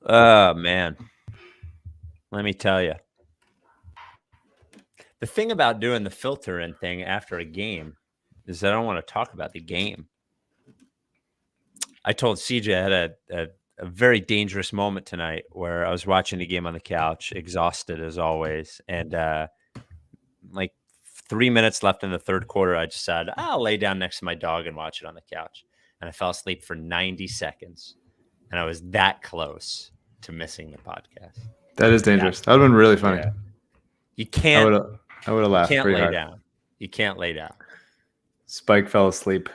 Oh, man. Let me tell you. The thing about doing the filter in thing after a game is I don't want to talk about the game. I told CJ I had a very dangerous moment tonight where I was watching the game on the couch, exhausted as always. And like 3 minutes left in the third quarter, I decided I'll lay down next to my dog and watch it on the couch. And I fell asleep for 90 seconds. And I was that close to missing the podcast. That is dangerous. That would have been really funny. Yeah. You can't. I would have laughed. You can't pretty lay hard. down. You can't lay down. Spike fell asleep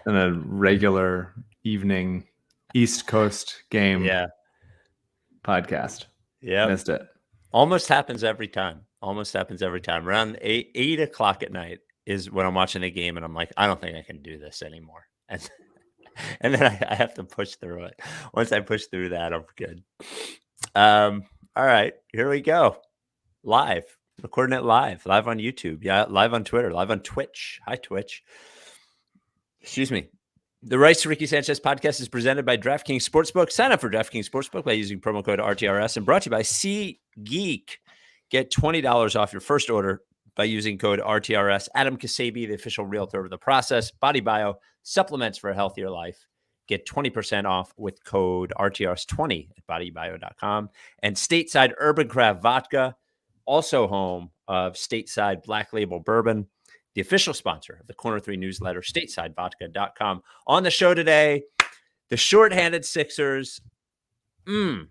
in a regular evening East Coast game. Podcast. Yeah, missed it. Almost happens every time. Around 8 o'clock at night is when I'm watching the game, and I'm like, I don't think I can do this anymore. And then I have to push through it. Once I push through that, I'm good. All right, here we go. Live. Recording it live on YouTube. Yeah, live on Twitter, live on Twitch. Hi, Twitch. Excuse me. The Rights to Ricky Sanchez podcast is presented by DraftKings Sportsbook. Sign up for DraftKings Sportsbook by using promo code RTRS and brought to you by Seat Geek. Get $20 off your first order by using code RTRS. Adam Ksebe, the official realtor of the process. Body Bio, supplements for a healthier life. Get 20% off with code RTRS20 at bodybio.com. And Stateside Urban Craft Vodka, also home of Stateside Black Label Bourbon, the official sponsor of the Corner 3 newsletter, statesidevodka.com. On the show today, the Shorthanded Sixers, 2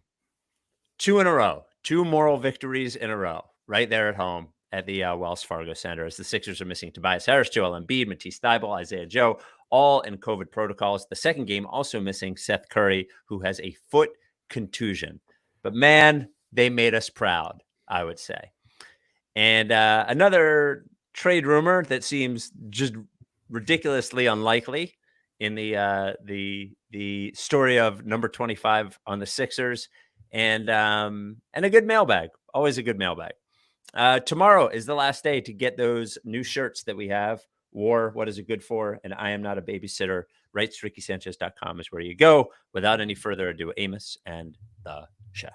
in a row, 2 moral victories in a row, right there at home at the Wells Fargo Center, as the Sixers are missing Tobias Harris, Joel Embiid, Matisse Thybulle, Isaiah Joe, all in COVID protocols. The second game also missing Seth Curry, who has a foot contusion. But man, they made us proud, I would say. And another trade rumor that seems just ridiculously unlikely in the story of number 25 on the Sixers, and a good mailbag, always a good mailbag. Tomorrow is the last day to get those new shirts that we have. War, what is it good for? And I am not a babysitter. RightsRickySanchez.com is where you go. Without any further ado, Amos and the chef.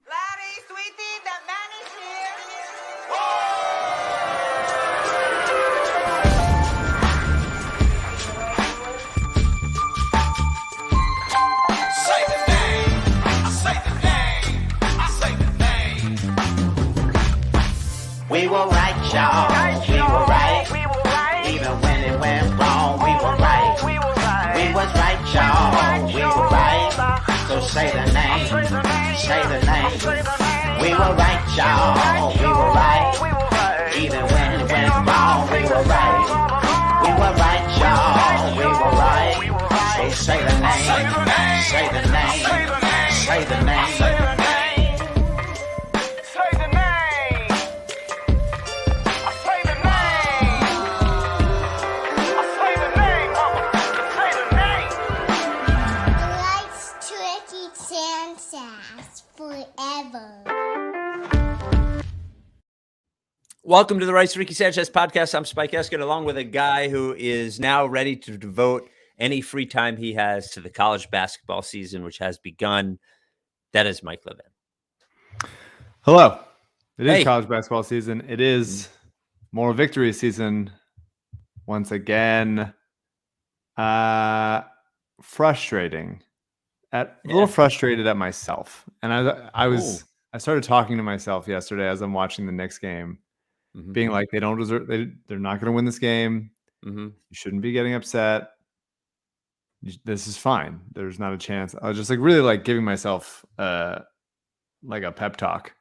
Laddie, sweetie, the man is here. Say the name. I say the name. I say the name. We were right, y'all. We were right. Even when it went wrong, we were right. We was right, y'all. We were right. So say the name. Say the name. We were right, y'all. We were right. Even when it went wrong, we were right. We were right, y'all. We were right. So say the name. Say the name. Say the name. Say the name. Welcome to the Rights to Ricky Sanchez podcast. I'm Spike Eskin, along with a guy who is now ready to devote any free time he has to the college basketball season, which has begun. That is Mike Levin. Hello. It is college basketball season. It is moral victory season once again. Frustrating. A little frustrated at myself. And I started talking to myself yesterday as I'm watching the Knicks game. Being like, they don't deserve, they're not going to win this game. You shouldn't be getting upset. This is fine. There's not a chance. I was just really giving myself like a pep talk.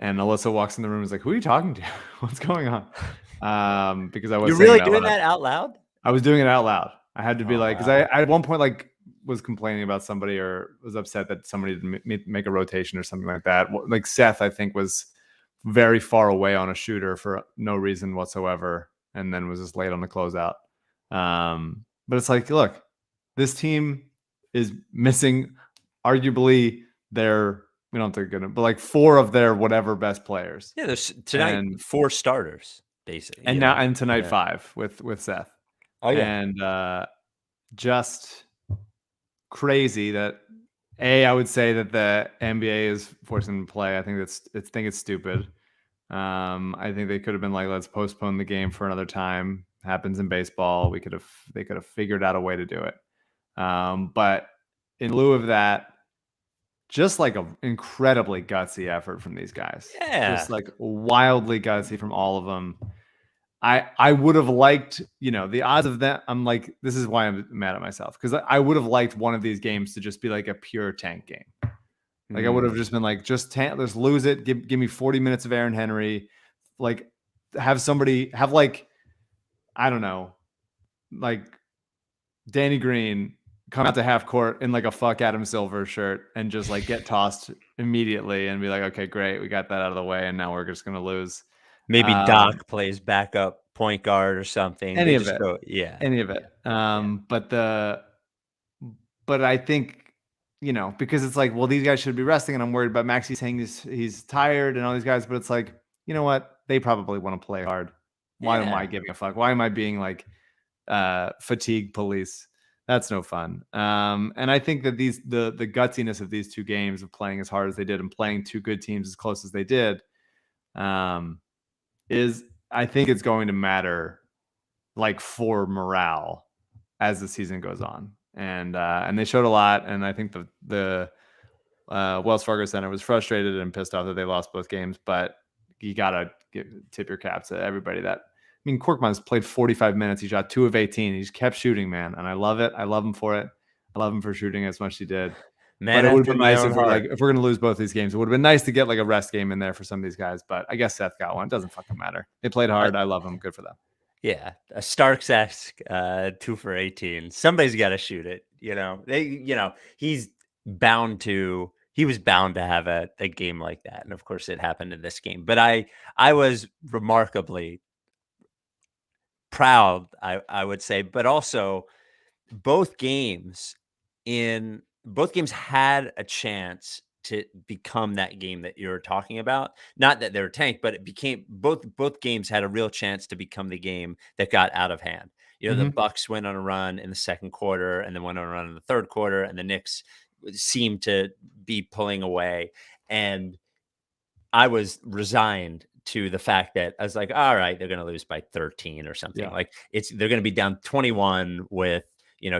And Alyssa walks in the room and is like, who are you talking to? What's going on? Because I was You're really doing that out loud? I was doing it out loud. I had to be because I at one point was complaining about somebody or was upset that somebody didn't make a rotation or something like that. Like Seth, I think, was very far away on a shooter for no reason whatsoever, and then was just late on the closeout. But it's look, this team is missing arguably their, we don't think good, but 4 of their whatever best players. Yeah, there's tonight 4 starters basically, and tonight 5 with Seth. Oh yeah, and just crazy that I would say that the NBA is forcing them to play. I think it's stupid. I think they could have been like, let's postpone the game for another time. Happens in baseball. They could have figured out a way to do it. But in lieu of that, just like an incredibly gutsy effort from these guys. Yeah. Just like wildly gutsy from all of them. I would have liked, the odds of that. I'm like, this is why I'm mad at myself, because I would have liked one of these games to just be like a pure tank game. Like I would have just been like, let's lose it. Give me 40 minutes of Aaron Henry. Like have somebody have like, I don't know, like Danny Green come out to half court in like a fuck Adam Silver shirt and just like get tossed immediately and be like, okay, great. We got that out of the way. And now we're just going to lose. Maybe Doc plays backup point guard or something. Any of it. Any of it. But I think, because it's like, well, these guys should be resting, and I'm worried about Maxey saying he's tired and all these guys, but it's like, you know what? They probably want to play hard. Why am I giving a fuck? Why am I being like fatigue police? That's no fun. And I think that the gutsiness of these two games of playing as hard as they did and playing two good teams as close as they did, I think it's going to matter like for morale as the season goes on. And they showed a lot. And I think the Wells Fargo Center was frustrated and pissed off that they lost both games, but you got to tip your cap to everybody Korkmaz played 45 minutes. He shot 2 of 18. He just kept shooting, man. And I love it. I love him for it. I love him for shooting as much as he did. Man, but it would have been nice if we're going to lose both these games. It would have been nice to get like a rest game in there for some of these guys. But I guess Seth got one. It doesn't fucking matter. They played hard. I love them. Good for them. Yeah, a Starks-esque 2 for 18. Somebody's got to shoot it. He was bound to have a game like that, and of course, it happened in this game. But I was remarkably proud, I would say, but also both games had a chance to become that game that you're talking about. Not that they're tanked, but it became both games had a real chance to become the game that got out of hand. The Bucks went on a run in the second quarter and then went on a run in the third quarter, and the Knicks seemed to be pulling away. And I was resigned to the fact that I was like, all right, they're going to lose by 13 or something. Yeah. Like they're going to be down 21 with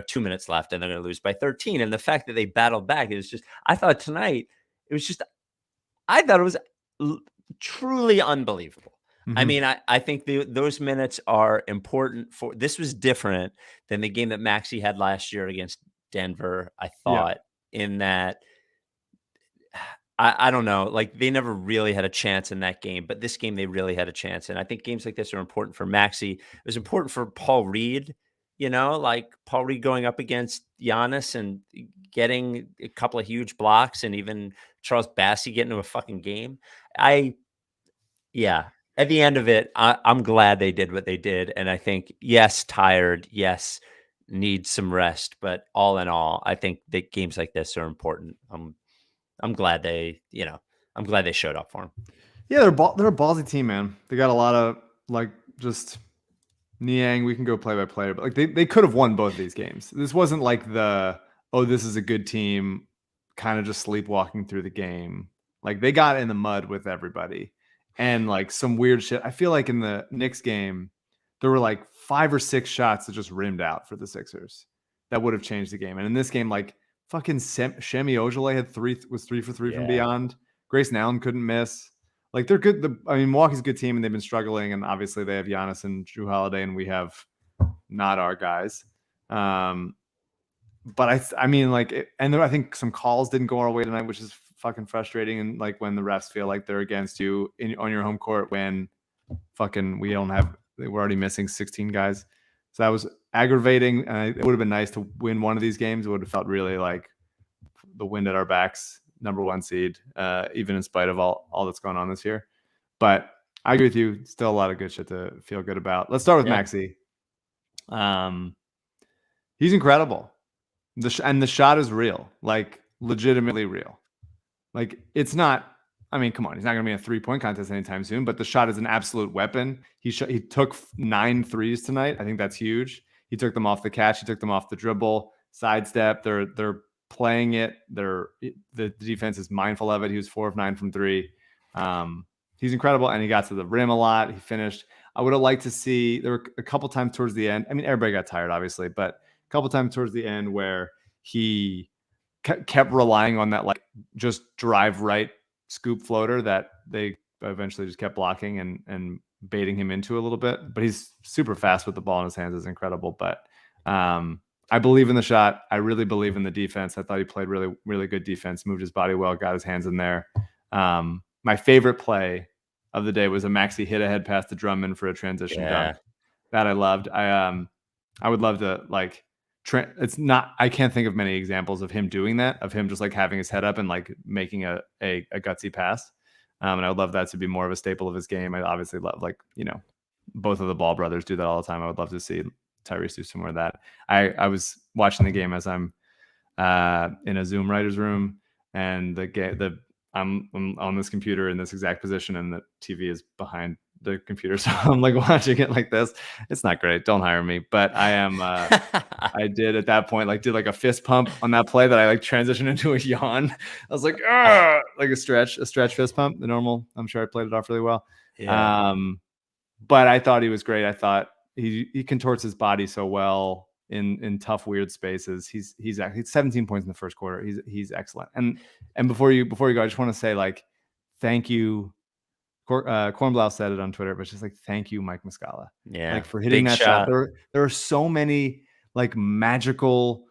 2 minutes left, and they're going to lose by 13. And the fact that they battled back is just, I thought tonight, I thought it was truly unbelievable. I mean, I think those minutes are important this was different than the game that Maxey had last year against Denver. I thought in that, I don't know, like they never really had a chance in that game, but this game they really had a chance. And I think games like this are important for Maxey. It was important for Paul Reed, like Paul Reed going up against Giannis and getting a couple of huge blocks, and even Charles Bassey getting to a fucking game. At the end of it, I'm glad they did what they did. And I think, yes, tired, yes, need some rest. But all in all, I think that games like this are important. I'm glad they showed up for them. Yeah, they're a ballsy team, man. They got a lot of like just Niang. We can go play by play, but like they could have won both of these games. This wasn't like this is a good team, kind of just sleepwalking through the game. Like they got in the mud with everybody, and like some weird shit. I feel like in the Knicks game, there were like 5 or 6 shots that just rimmed out for the Sixers that would have changed the game. And in this game, like fucking Shemi Ojale was 3 for 3 from beyond. Grayson Allen couldn't miss. Like they're good. Milwaukee's a good team, and they've been struggling. And obviously they have Giannis and Jrue Holiday, and we have not our guys. But I think some calls didn't go our way tonight, which is fucking frustrating. And like when the refs feel like they're against you on your home court when fucking we're already missing 16 guys. So that was aggravating. And it would have been nice to win one of these games. It would have felt really like the wind at our backs, number 1 seed, even in spite of all that's going on this year. But I agree with you. Still a lot of good shit to feel good about. Let's start with Maxey. He's incredible. The shot is real, like legitimately real. Like it's not, come on, he's not going to be in a 3-point contest anytime soon, but the shot is an absolute weapon. He took 9 threes tonight. I think that's huge. He took them off the catch. He took them off the dribble, sidestep. They're playing it. The defense is mindful of it. He was 4 of 9 from 3. He's incredible, and he got to the rim a lot. He finished. I would have liked to see, there were a couple times towards the end. I mean, everybody got tired, obviously, but a couple times towards the end where he kept relying on that, like, just drive right scoop floater that they eventually just kept blocking and baiting him into a little bit. But he's super fast with the ball in his hands. Is incredible. But I believe in the shot. I really believe in the defense. I thought he played really, really good defense, moved his body well, got his hands in there. My favorite play of the day was a Maxey hit ahead pass to Drummond for a transition dunk. That I loved. I would love to, like, it's not, I can't think of many examples of him doing that, of him just like having his head up and like making a gutsy pass. And I would love that to be more of a staple of his game. I obviously love, like, both of the Ball brothers do that all the time. I would love to see Tyrese do some more of that. I was watching the game as I'm in a Zoom writer's room, and I'm on this computer in this exact position, and the TV is behind the computer. So I'm like watching it like this. It's not great. Don't hire me. But I am, I did at that point, like, did like a fist pump on that play that I like transitioned into a yawn. I was like, like a stretch fist pump, the normal. I'm sure I played it off really well. Yeah. But I thought he was great. I thought he contorts his body so well in tough, weird spaces. He's 17 points in the first quarter. He's excellent. And before you go, I just want to say, like, thank you. Kornblau said it on Twitter, but it's just like, thank you, Mike Muscala. Yeah, like, for hitting that shot. There are so many, like, magical,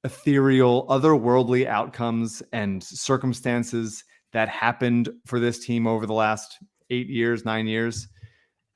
ethereal, otherworldly outcomes and circumstances that happened for this team over the last 9 years,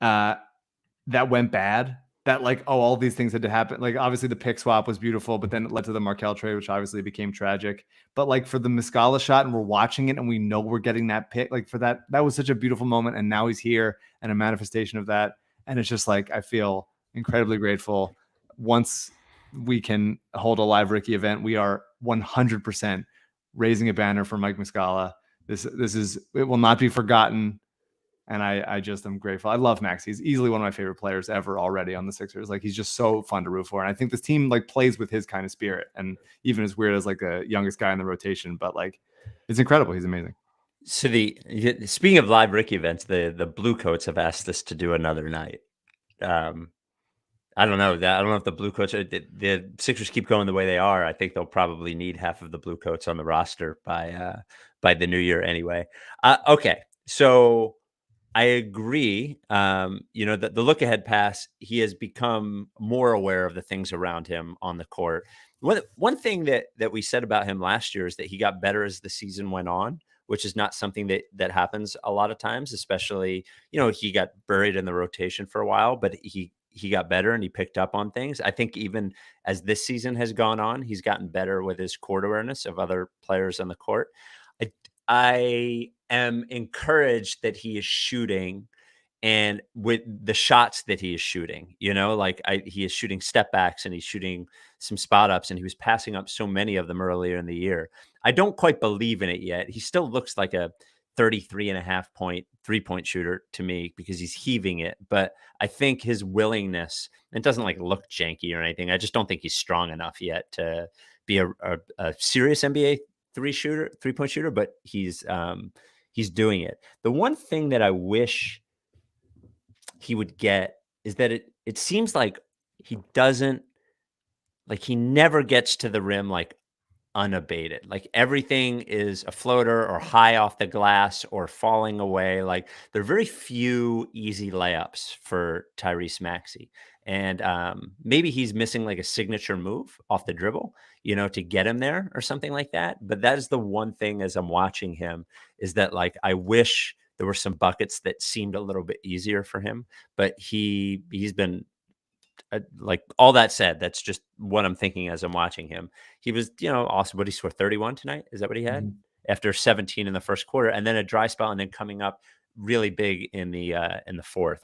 that went bad. That, like, all these things had to happen. Like, obviously the pick swap was beautiful, but then it led to the Markelle trade, which obviously became tragic. But, like, for the Muscala shot, and we're watching it and we know we're getting that pick, like, for that was such a beautiful moment. And now he's here, and a manifestation of that. And it's just like, I feel incredibly grateful. Once we can hold a live Ricky event, we are 100% raising a banner for Mike Muscala. It will not be forgotten. And I just am grateful. I love Max. He's easily one of my favorite players ever already on the Sixers. Like, he's just so fun to root for. And I think this team, like, plays with his kind of spirit. And even as weird as, like, the youngest guy in the rotation, but, like, it's incredible. He's amazing. So speaking of live Ricky events, the Blue Coats have asked us to do another night. I don't know. I don't know if the Blue Coats, the Sixers keep going the way they are. I think they'll probably need half of the Blue Coats on the roster by the new year anyway. Okay, so I agree. The look ahead pass, he has become more aware of the things around him on the court. One thing that we said about him last year is that he got better as the season went on, which is not something that happens a lot of times, especially, he got buried in the rotation for a while, but he got better and he picked up on things. I think even as this season has gone on, he's gotten better with his court awareness of other players on the court. I am encouraged that he is shooting, and with the shots that he is shooting, he is shooting step backs and he's shooting some spot ups, and he was passing up so many of them earlier in the year. I don't quite believe in it yet. He still looks like a 33.5 point 3-point shooter to me because he's heaving it. But I think his willingness, it doesn't like look janky or anything. I just don't think he's strong enough yet to be a serious NBA 3-point shooter, but he's doing it. The one thing that I wish he would get is that it seems like he never gets to the rim like unabated. Like, everything is a floater or high off the glass or falling away. Like, there are very few easy layups for Tyrese Maxey. And maybe he's missing like a signature move off the dribble, to get him there or something like that. But that is the one thing as I'm watching him, is that, like, I wish there were some buckets that seemed a little bit easier for him. But he's been, like, all that said, that's just what I'm thinking as I'm watching him. He was, awesome. What, he scored 31 tonight? Is that what he had? Mm-hmm. After 17 in the first quarter, and then a dry spell, and then coming up really big in the fourth.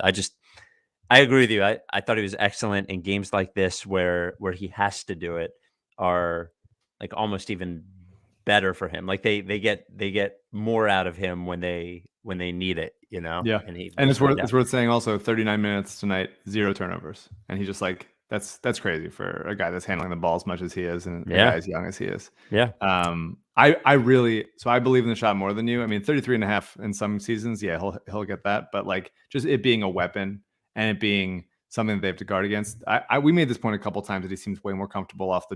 I agree with you. I thought he was excellent in games like this where he has to do it, are like almost even better for him. Like, they get more out of him when they need it, Yeah. And it's worth saying also, 39 minutes tonight, 0 turnovers. And he just, like, That's crazy for a guy that's handling the ball as much as he is and a Yeah. guy as young as he is. Yeah. I believe in the shot more than you. I mean, 33.5 in some seasons, yeah, he'll get that, but like just it being a weapon and it being something that they have to guard against. We made this point a couple times that he seems way more comfortable off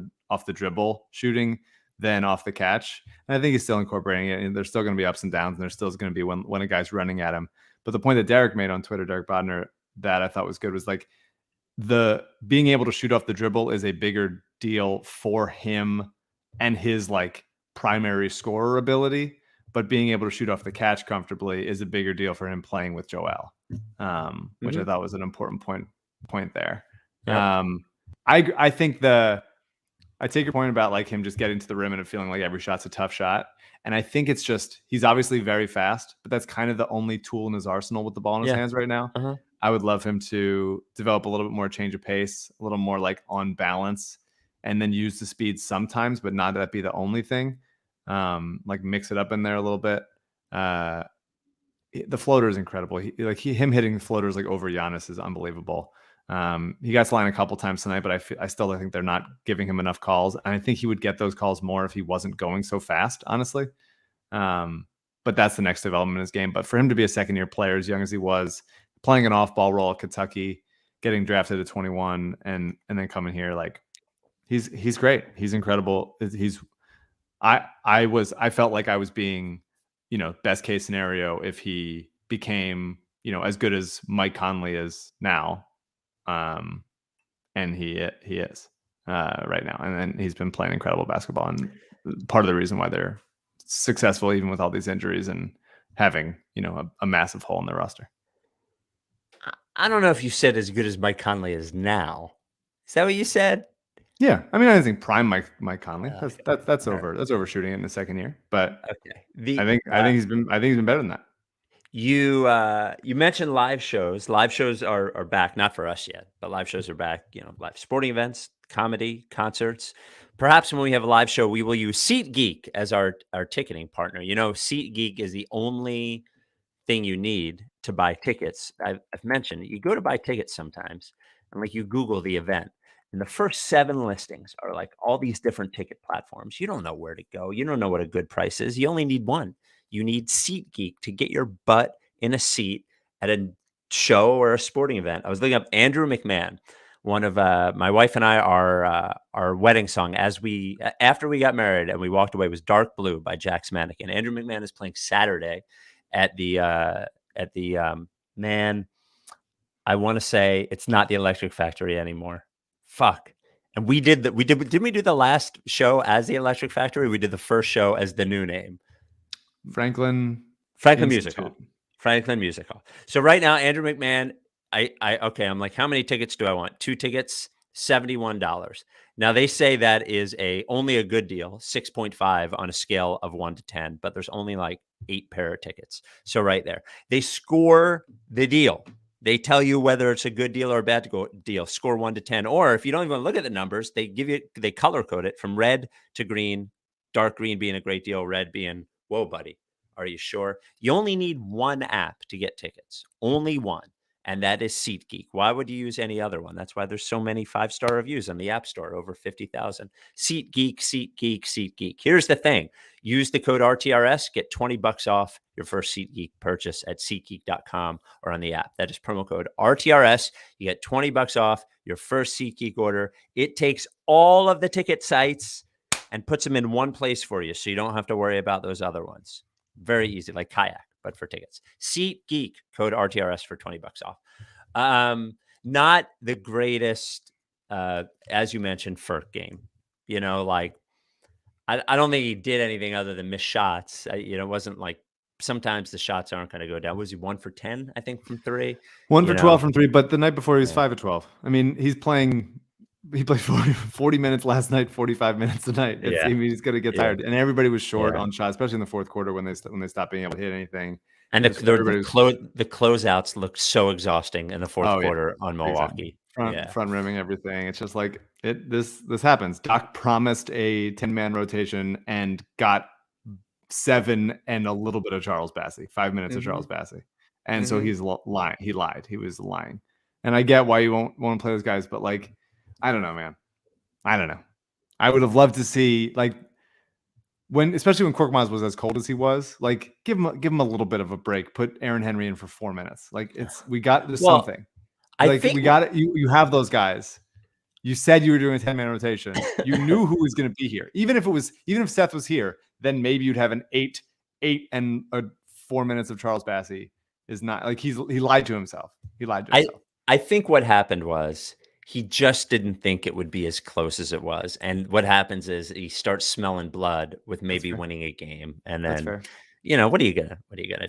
the dribble shooting than off the catch. And I think he's still incorporating it, and there's still going to be ups and downs, and there's still going to be when a guy's running at him. But the point that Derek made on Twitter, Derek Bodner, that I thought was good was like the being able to shoot off the dribble is a bigger deal for him and his like primary scorer ability, but being able to shoot off the catch comfortably is a bigger deal for him playing with Joel, which I thought was an important point there. Yeah. I think I take your point about like him just getting to the rim and feeling like every shot's a tough shot. And I think it's just, he's obviously very fast, but that's kind of the only tool in his arsenal with the ball in his hands right now. I would love him to develop a little bit more change of pace, a little more like on balance, and then use the speed sometimes, but not that be the only thing. Like mix it up in there a little bit. The floater is incredible. Him hitting floaters like over Giannis is unbelievable. He got to line a couple times tonight, but I still think they're not giving him enough calls. And I think he would get those calls more if he wasn't going so fast, honestly. But that's the next development in his game. But for him to be a second-year player as young as he was, playing an off-ball role at Kentucky, getting drafted at 21, and then coming here, like he's great. He's incredible. I felt like I was being, best case scenario if he became, as good as Mike Conley is now. And he is right now. And then he's been playing incredible basketball. And part of the reason why they're successful, even with all these injuries and having, a massive hole in their roster. I don't know if you said as good as Mike Conley is now. Is that what you said? Yeah, I mean, I think prime Mike Conley. That's over. That's overshooting it in the second year. But okay, I think he's been better than that. You mentioned live shows. Live shows are back, not for us yet, but live shows are back. Live sporting events, comedy, concerts. Perhaps when we have a live show, we will use Seat Geek as our ticketing partner. Seat Geek is the only thing you need to buy tickets. I've mentioned you go to buy tickets sometimes, and like you Google the event, and the first 7 listings are like all these different ticket platforms. You don't know where to go. You don't know what a good price is. You only need one. You need Seat Geek to get your butt in a seat at a show or a sporting event. I was looking up Andrew McMahon, one of my wife and I, our wedding song after we got married and we walked away was "Dark Blue" by Jack's Mannequin. Andrew McMahon is playing Saturday at the man. I want to say it's not the Electric Factory anymore. Fuck. And didn't we do the last show as the Electric Factory? We did the first show as the new name. Franklin Music Hall. Franklin Music Hall. So right now, Andrew McMahon, I'm like, how many tickets do I want? 2 tickets, $71. Now they say that is only a good deal, 6.5 on a scale of 1 to 10, but there's only like 8 pair of tickets. So right there, they score the deal. They tell you whether it's a good deal or a bad deal. Score 1 to 10, or if you don't even look at the numbers, they color code it from red to green. Dark green being a great deal, red being, whoa, buddy, are you sure? You only need one app to get tickets, only one, and that is SeatGeek. Why would you use any other one? That's why there's so many 5-star reviews on the App Store, over 50,000. SeatGeek, SeatGeek, SeatGeek. Here's the thing. Use the code RTRS, get $20 off your first SeatGeek purchase at SeatGeek.com or on the app. That is promo code RTRS. You get $20 off your first SeatGeek order. It takes all of the ticket sites and puts them in one place for you, so you don't have to worry about those other ones. Very easy, like Kayak, but for tickets. SeatGeek, code RTRS for $20 off. Not the greatest, as you mentioned, Ferk game. I don't think he did anything other than miss shots. It wasn't like sometimes the shots aren't going to go down. Was he 1 for 10, I think, from 3? 1 for 12 from 3, but the night before he was 5 of 12. I mean, he played 40 minutes last night, 45 minutes tonight. He's going to get tired. And everybody was short on shots, especially in the fourth quarter when they stopped being able to hit anything. And the closeouts looked so exhausting in the fourth quarter on Milwaukee. Exactly. Front rimming everything. It's just like this happens. Doc promised a 10-man rotation and got 7 and a little bit of Charles Bassey, 5 minutes of Charles Bassey. And so he's lying. He lied. He was lying. And I get why you won't play those guys, but like, I don't know, man. I don't know. I would have loved to see like especially when Korkmaz was as cold as he was, like give him a little bit of a break. Put Aaron Henry in for 4 minutes. Like there's something. I think we got it. You have those guys. You said you were doing a 10-man rotation. You knew who was going to be here. Even if Seth was here, then maybe you'd have an 8 and 4 minutes of Charles Bassey. Is not like he lied to himself. He lied to himself. I think what happened was he just didn't think it would be as close as it was. And what happens is he starts smelling blood with maybe winning a game. And then, what are you gonna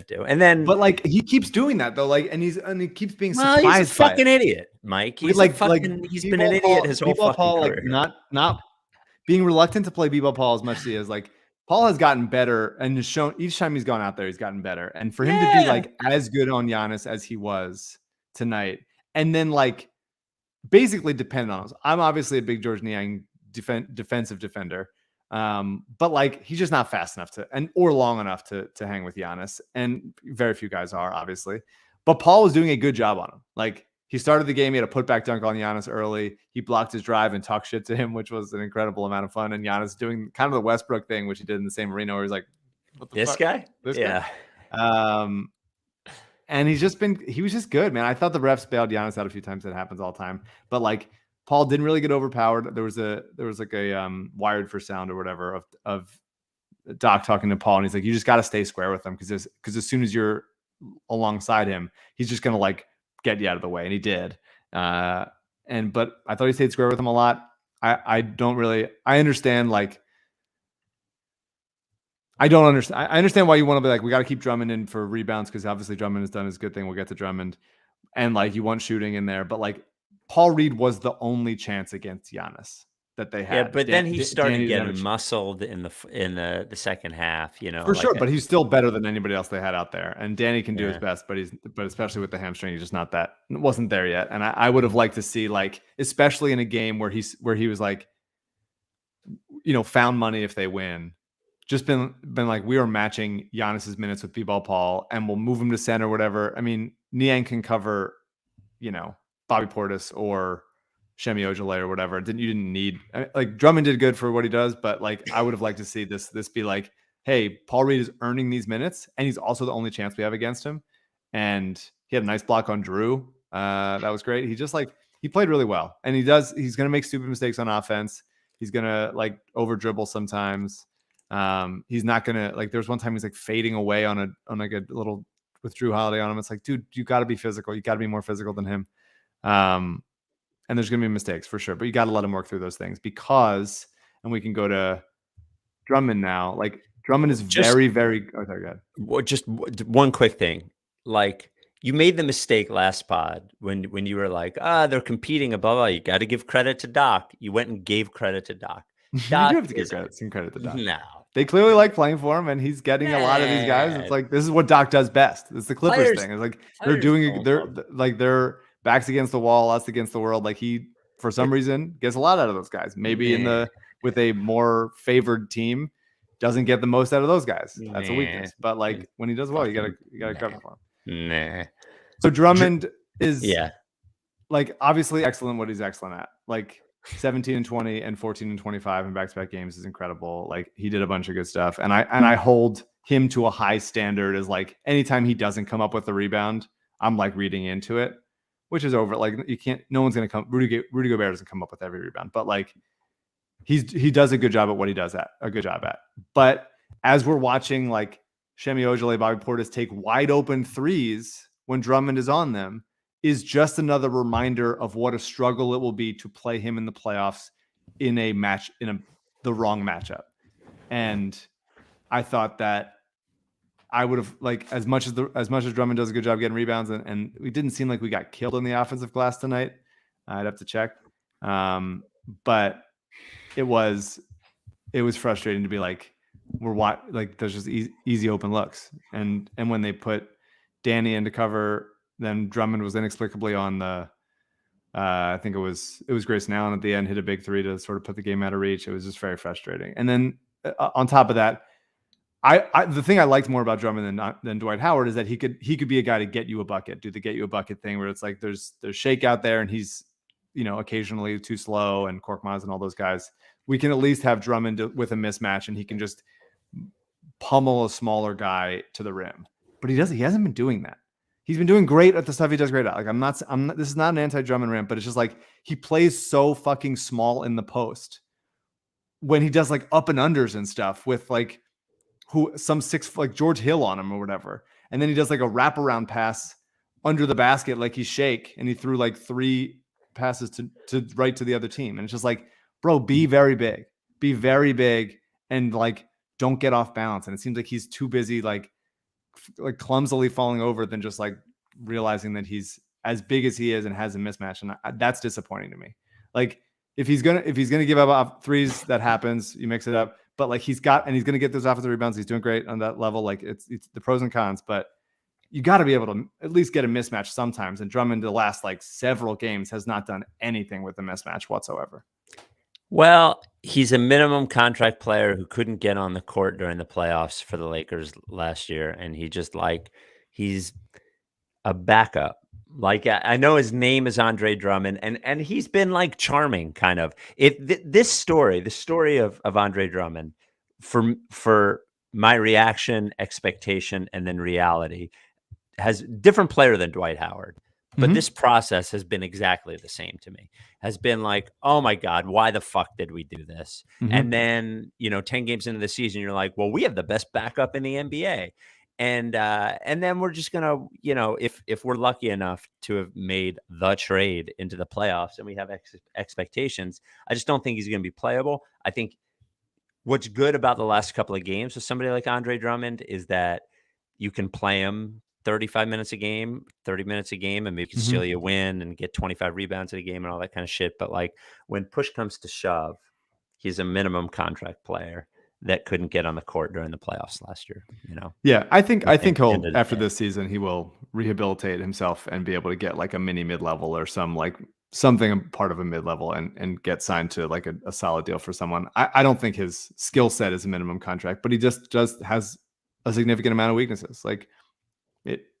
do? And then, but like he keeps doing that though. Like, and he keeps being surprised. He's a fucking idiot, Mike. He's he's been an idiot his whole fucking career. Like not being reluctant to play B-ball Paul as much as he is. Like Paul has gotten better and has shown each time he's gone out there, he's gotten better. And for him to be like as good on Giannis as he was tonight, and then like basically depend on us. I'm obviously a big George Niang defensive defender. But like he's just not fast enough or long enough to hang with Giannis, and very few guys are, obviously. But Paul was doing a good job on him. Like he started the game, he had a putback dunk on Giannis early. He blocked his drive and talked shit to him, which was an incredible amount of fun. And Giannis doing kind of the Westbrook thing, which he did in the same arena, where he's like, "What the fuck? This guy?" And he was just good, man. I thought the refs bailed Giannis out a few times. That happens all the time, but like Paul didn't really get overpowered. There was like a wired for sound or whatever of Doc talking to Paul, and he's like, "You just got to stay square with him because as soon as you're alongside him, he's just gonna like get you out of the way," and he did. But I thought he stayed square with him a lot. I understand like. I don't understand. I understand why you want to be like, we got to keep Drummond in for rebounds because obviously Drummond has done his good thing. We'll get to Drummond, and like you want shooting in there, but like Paul Reed was the only chance against Giannis that they had. Yeah, but then he started getting muscled in the second half. For sure. But he's still better than anybody else they had out there, and Danny can do his best, but especially with the hamstring, he's just not that. Wasn't there yet, and I would have liked to see like, especially in a game where he was like, found money if they win. Just been like, we are matching Giannis's minutes with B-ball Paul, and we'll move him to center or whatever. I mean, Niang can cover, Bobby Portis or Shemi Ojale or whatever. You didn't need like Drummond did good for what he does, but like I would have liked to see this be like, hey, Paul Reed is earning these minutes, and he's also the only chance we have against him. And he had a nice block on Drew. That was great. He just he played really well, and he's going to make stupid mistakes on offense. He's going to like over dribble sometimes. He's not gonna like. There's one time he's like fading away on like a little with Drew Holiday on him. It's like, dude, you got to be physical. You got to be more physical than him. And there's gonna be mistakes for sure, but you got to let him work through those things because. And we can go to Drummond now. Like Drummond is very, very. Oh, sorry, go ahead. Just one quick thing. Like you made the mistake last pod when you were like, they're competing above all. You got to give credit to Doc. You went and gave credit to Doc. Doc you do have to give some credit to Doc. No. They clearly like playing for him, and he's getting a lot of these guys. It's like this is what Doc does best. It's the Clippers thing. It's like they're backs against the wall, us against the world. Like he, for some reason, gets a lot out of those guys. Maybe with a more favored team, doesn't get the most out of those guys. That's a weakness. But like when he does well, you gotta cover for him. So Drummond is like obviously excellent what he's excellent at. Like 17 and 20 and 14 and 25 in back-to-back games is incredible. Like he did a bunch of good stuff, and I hold him to a high standard. As like anytime he doesn't come up with the rebound, I'm like reading into it, which is over. Like you can't. No one's gonna come. Rudy Gobert doesn't come up with every rebound, but like he does a good job at what he does a good job at. But as we're watching like Shemi Ojale, Bobby Portis take wide open threes when Drummond is on them, is just another reminder of what a struggle it will be to play him in the playoffs in a match the wrong matchup. And I thought that I would have like as much as Drummond does a good job getting rebounds, and we didn't seem like we got killed on the offensive glass tonight. I'd have to check, but it was frustrating to be like there's just easy open looks, and when they put Danny into cover. Then Drummond was inexplicably on the, I think it was Grayson Allen at the end, hit a big three to sort of put the game out of reach. It was just very frustrating. And then on top of that, the thing I liked more about Drummond than Dwight Howard is that he could be a guy to get you a bucket, do the get you a bucket thing where it's like there's shake out there and he's occasionally too slow, and Korkmaz and all those guys. We can at least have Drummond with a mismatch, and he can just pummel a smaller guy to the rim. But he hasn't been doing that. He's been doing great at the stuff he does great at. Like I'm not, this is not an anti-Drummond rant, but it's just like he plays so fucking small in the post when he does like up and unders and stuff with like some six, like George Hill on him or whatever. And then he does like a wraparound pass under the basket like he's Shake, and he threw like 3 passes to right to the other team. And it's just like, bro, be very big, and like don't get off balance. And it seems like he's too busy like clumsily falling over than just like realizing that he's as big as he is and has a mismatch. And that's disappointing to me. Like if he's gonna give up threes, that happens. You mix it up, but like he's gonna get those offensive rebounds. He's doing great on that level. Like it's the pros and cons, but you got to be able to at least get a mismatch sometimes. And Drummond, the last like several games, has not done anything with the mismatch whatsoever. Well, he's a minimum contract player who couldn't get on the court during the playoffs for the Lakers last year. And he's a backup. Like I know his name is Andre Drummond, and he's been like charming kind of. The story of Andre Drummond, for my reaction, expectation, and then reality, has different player than Dwight Howard. But this process has been exactly the same to me. Has been like, oh my God, why the fuck did we do this? And then, 10 games into the season, you're like, well, we have the best backup in the NBA. And then we're just gonna, if we're lucky enough to have made the trade into the playoffs and we have expectations, I just don't think he's gonna be playable. I think what's good about the last couple of games with somebody like Andre Drummond is that you can play him 35 minutes a game, 30 minutes a game, and maybe steal you a win and get 25 rebounds in a game and all that kind of shit. But like when push comes to shove, he's a minimum contract player that couldn't get on the court during the playoffs last year. Yeah, I think he'll, after this season, he will rehabilitate himself and be able to get like a mini mid-level or something part of a mid-level and get signed to like a solid deal for someone. I don't think his skill set is a minimum contract, but he just has a significant amount of weaknesses. Like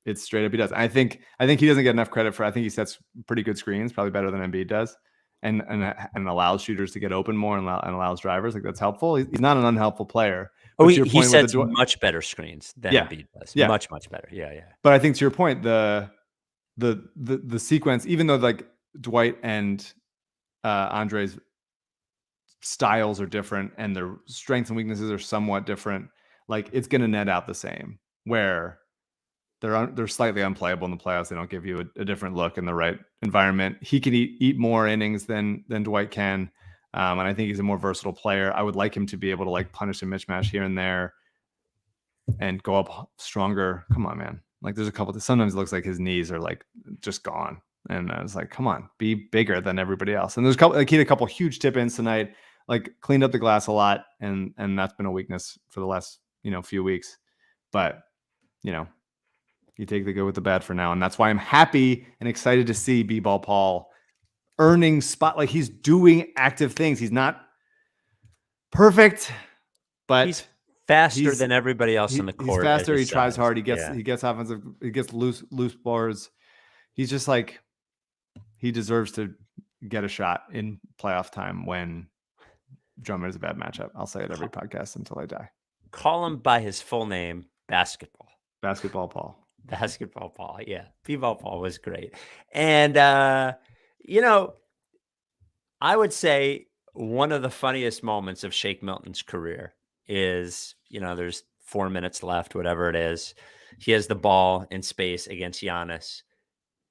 it's straight up he does. I think he doesn't get enough credit for. I think he sets pretty good screens, probably better than Embiid does, and allows shooters to get open more and allows drivers. Like that's helpful. He's not an unhelpful player. Oh, he sets much better screens than Embiid does. Yeah. Much better. Yeah. But I think to your point, the sequence, even though like Dwight and Andre's styles are different and their strengths and weaknesses are somewhat different, like it's going to net out the same, where they're slightly unplayable in the playoffs. They don't give you a different look in the right environment. He can eat more innings than Dwight can. And I think he's a more versatile player. I would like him to be able to like punish a mismatch here and there and go up stronger. Come on, man. Like there's a couple sometimes it looks like his knees are like just gone. And I was like, come on, be bigger than everybody else. And there's he had a couple huge tip-ins tonight, like cleaned up the glass a lot. And that's been a weakness for the last, few weeks. But, you take the good with the bad for now. And that's why I'm happy and excited to see B-Ball Paul earning spot. Like he's doing active things. He's not perfect, but he's faster than everybody else in the court. He's faster. He tries hard. He gets offensive. He gets loose boards. He's just like, he deserves to get a shot in playoff time when Drummond is a bad matchup. I'll say it every podcast until I die. Call him by his full name, Basketball Paul. Yeah. B-Ball Paul was great. And, I would say one of the funniest moments of Shake Milton's career is, there's 4 minutes left, whatever it is. He has the ball in space against Giannis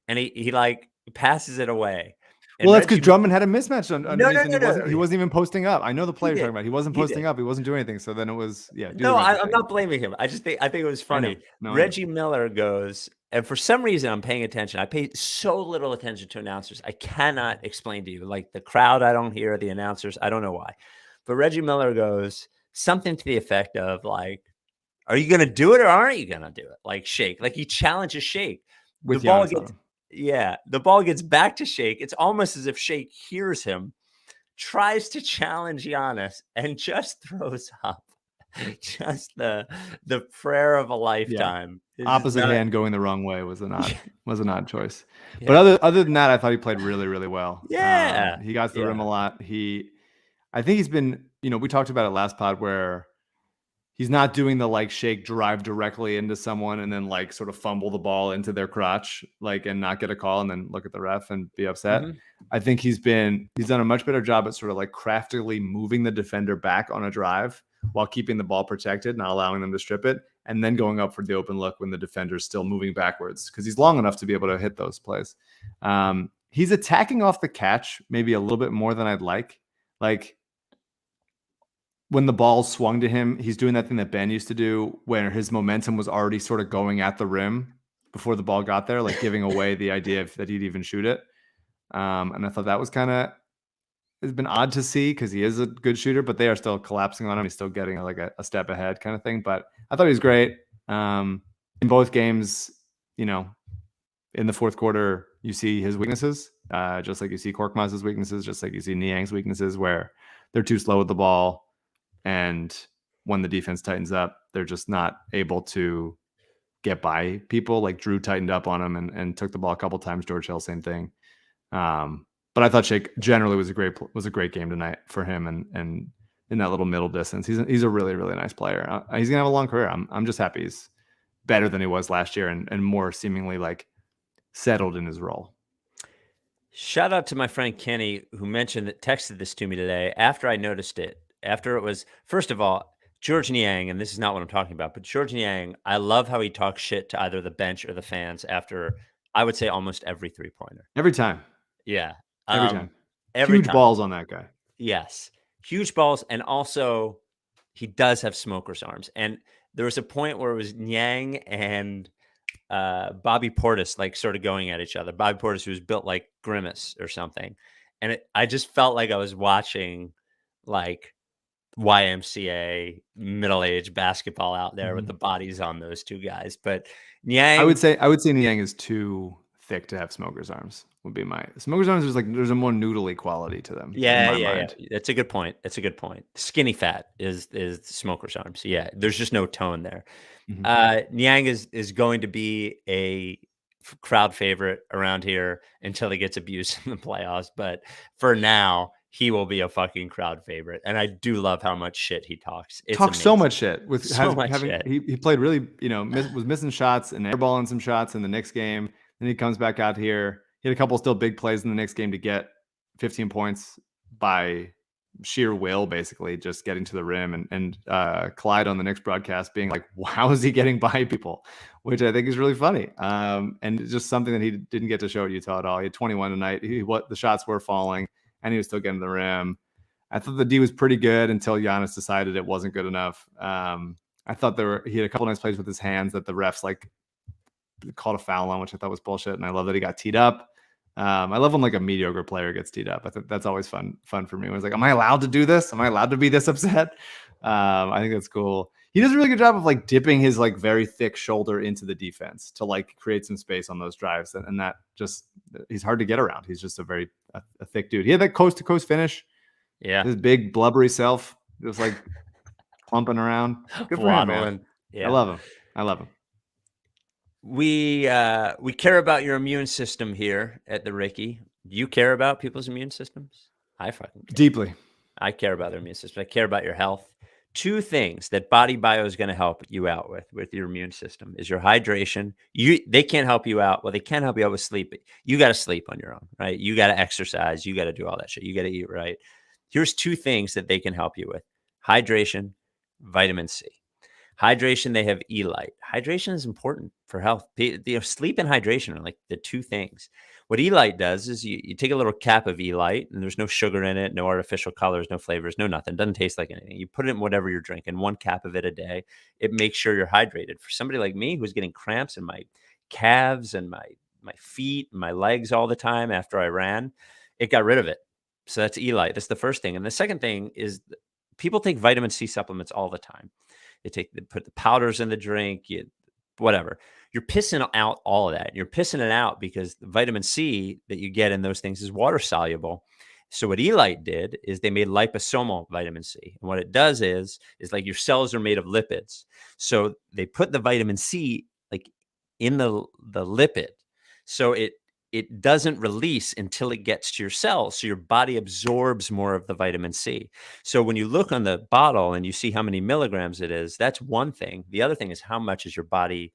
and he like passes it away. And well, that's because Drummond had a mismatch underneath. No. He wasn't even posting up. I know the player you're talking about. He wasn't posting up. He wasn't doing anything. So then it was, I'm not blaming him. I think it was funny. Reggie Miller goes, and for some reason I'm paying attention. I pay so little attention to announcers. I cannot explain to you. Like the crowd, I don't hear the announcers. I don't know why. But Reggie Miller goes something to the effect of like, are you going to do it or aren't you going to do it? Like Shake. Like he challenges Shake. With the ball gets. Yeah, the ball gets back to Shake. It's almost as if Shake hears him, tries to challenge Giannis, and just throws up. just the prayer of a lifetime. It's just Opposite not- hand going the wrong way was an odd choice. Yeah. But other than that, I thought he played really, really well. Yeah. He got to the rim Yeah. a lot. I think he's been, we talked about it last pod where he's not doing the like shake drive directly into someone and then like sort of fumble the ball into their crotch, like, and not get a call and then look at the ref and be upset. I think he's done a much better job at sort of like craftily moving the defender back on a drive while keeping the ball protected, not allowing them to strip it, and then going up for the open look when the defender's still moving backwards because he's long enough to be able to hit those plays. He's attacking off the catch maybe a little bit more than I'd like. Like, when the ball swung to him, he's doing that thing that Ben used to do where his momentum was already sort of going at the rim before the ball got there, like giving away the idea that he'd even shoot it. And I thought that was it's been odd to see because he is a good shooter, but they are still collapsing on him. He's still getting like a step ahead kind of thing. But I thought he was great. In both games, in the fourth quarter, you see his weaknesses, just like you see Korkmaz's weaknesses, just like you see Niang's weaknesses where they're too slow with the ball. And when the defense tightens up, they're just not able to get by people. Like Drew tightened up on him and took the ball a couple times. George Hill, same thing. But I thought Shake generally was a great game tonight for him. And in that little middle distance, he's a really, really nice player. He's gonna have a long career. I'm just happy he's better than he was last year and more seemingly like settled in his role. Shout out to my friend Kenny who texted this to me today after I noticed it. After it was, first of all, George Niang, and this is not what I'm talking about, but George Niang, I love how he talks shit to either the bench or the fans after, I would say, almost every three-pointer. Every time. Yeah. Every time. Every Huge time. balls on that guy. Yes. Huge balls. And also, he does have smoker's arms. And there was a point where it was Niang and Bobby Portis like sort of going at each other. Bobby Portis, who was built like Grimace or something. And I just felt like I was watching like YMCA middle-aged basketball out there with the bodies on those two guys. But Niang, I would say Niang is too thick to have smoker's arms. Would be my smoker's arms. There's a more noodly quality to them. Yeah. That's a good point. Skinny fat is smoker's arms. Yeah, there's just no tone there. Niang is going to be a crowd favorite around here until he gets abused in the playoffs. But for now, he will be a fucking crowd favorite. And I do love how much shit he talks. It's talks amazing. so much shit with shit. He played really, was missing shots and airballing some shots in the Knicks game. Then he comes back out here. He had a couple still big plays in the Knicks game to get 15 points by sheer will, basically just getting to the rim. And Clyde on the Knicks broadcast being like, how is he getting by people? Which I think is really funny. And it's just something that he didn't get to show at Utah at all. He had 21 tonight. The shots were falling and he was still getting to the rim. I thought the D was pretty good until Giannis decided it wasn't good enough. I thought he had a couple nice plays with his hands that the refs like called a foul on, which I thought was bullshit. And I love that he got teed up. I love when like a mediocre player gets teed up. I think that's always fun for me. When it's like, am I allowed to do this? Am I allowed to be this upset? I think that's cool. He does a really good job of like dipping his like very thick shoulder into the defense to like create some space on those drives. And that just, he's hard to get around. He's just a thick dude. He had that coast to coast finish. Yeah. His big blubbery self just like clumping around. Good for him, man. Yeah. I love him. We care about your immune system here at the Ricky. Do you care about people's immune systems? I fucking care. Deeply. I care about their immune system. I care about your health. Two things that Body Bio is going to help you out with your immune system is your hydration. They can't help you out. Well, they can help you out with sleep. But you got to sleep on your own, right? You got to exercise. You got to do all that shit. You got to eat right. Here's two things that they can help you with: hydration, vitamin C. Hydration, they have E-Light. Hydration is important for health. Sleep and hydration are like the two things. What E-Light does is you take a little cap of E-Light, and there's no sugar in it, no artificial colors, no flavors, no nothing. It doesn't taste like anything. You put it in whatever you're drinking, one cap of it a day. It makes sure you're hydrated. For somebody like me who's getting cramps in my calves and my feet and my legs all the time after I ran, it got rid of it. So that's E-Light. That's the first thing. And the second thing is people take vitamin C supplements all the time. They put the powders in the drink, whatever. You're pissing out all of that. You're pissing it out because the vitamin C that you get in those things is water soluble. So what Elite did is they made liposomal vitamin C. And what it does is like your cells are made of lipids. So they put the vitamin C like in the lipid. So it doesn't release until it gets to your cells. So your body absorbs more of the vitamin C. So when you look on the bottle and you see how many milligrams it is, that's one thing. The other thing is how much is your body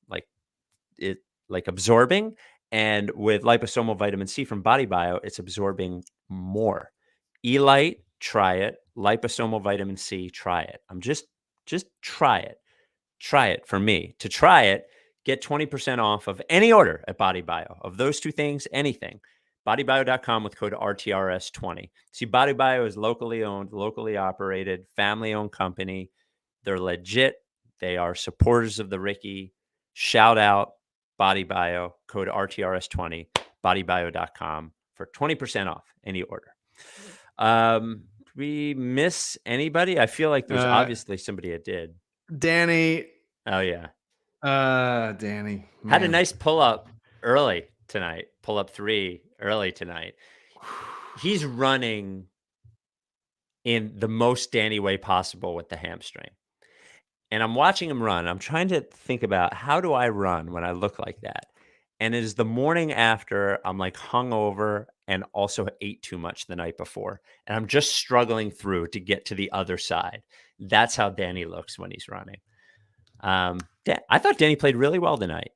like absorbing. And with liposomal vitamin C from Body Bio, it's absorbing more. Elite, try it. Liposomal vitamin C, try it. Just try it. Try it for me. To try it, get 20% off of any order at Body Bio. Of those two things, anything. BodyBio.com with code RTRS20. See, Body Bio is locally owned, locally operated, family-owned company. They're legit. They are supporters of the Ricky. Shout out Body Bio, code RTRS20, bodybio.com for 20% off any order. We miss anybody? I feel like there's obviously somebody that did. Danny. Oh, yeah. Danny. Man. Had a nice pull-up early tonight. Pull-up 3 early tonight. He's running in the most Danny way possible with the hamstring. And I'm watching him run. I'm trying to think about how do I run when I look like that? And it is the morning after I'm like hungover and also ate too much the night before. And I'm just struggling through to get to the other side. That's how Danny looks when he's running. I thought Danny played really well tonight.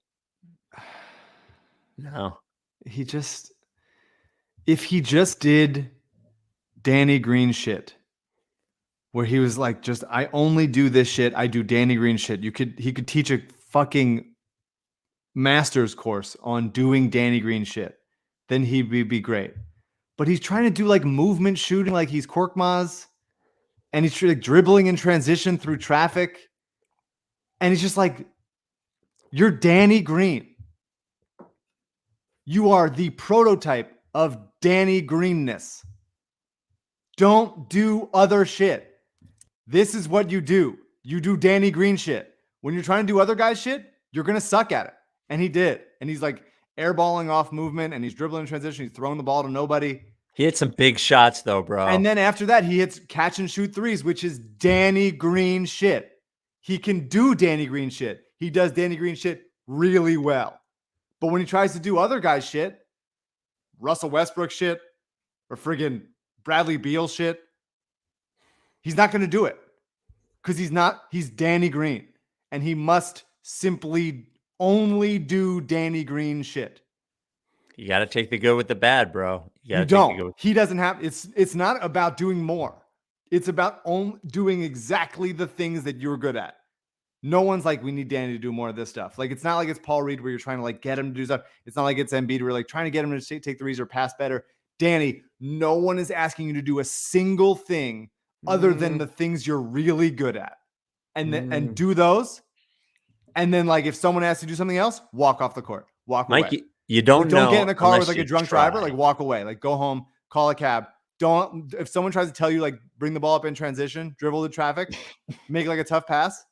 No. If he just did Danny Green shit, where he was like, I only do this shit. I do Danny Green shit. He could teach a fucking master's course on doing Danny Green shit. Then he'd be great. But he's trying to do like movement shooting, like he's Korkmaz, and he's like dribbling in transition through traffic. And he's just like, you're Danny Green. You are the prototype of Danny Greenness. Don't do other shit. This is what you do. You do Danny Green shit. When you're trying to do other guys' shit, you're going to suck at it. And he did. And he's like airballing off movement and he's dribbling in transition. He's throwing the ball to nobody. He hit some big shots though, bro. And then after that, he hits catch and shoot threes, which is Danny Green shit. He can do Danny Green shit. He does Danny Green shit really well. But when he tries to do other guys' shit, Russell Westbrook shit, or friggin' Bradley Beal shit, he's not going to do it. Because he's Danny Green. And he must simply only do Danny Green shit. You got to take the good with the bad, bro. You don't. He doesn't have, it's not about doing more. It's about doing exactly the things that you're good at. No one's like, we need Danny to do more of this stuff. Like, it's not like it's Paul Reed where you're trying to like get him to do stuff. It's not like it's Embiid where you're like trying to get him to take threes or pass better. Danny, no one is asking you to do a single thing other than the things you're really good at. And do those. And then like, if someone asks you to do something else, walk off the court, walk away. Mike, you don't get in the car with like a drunk driver, like walk away, like go home, call a cab. If someone tries to tell you like bring the ball up in transition, dribble the traffic, make like a tough pass,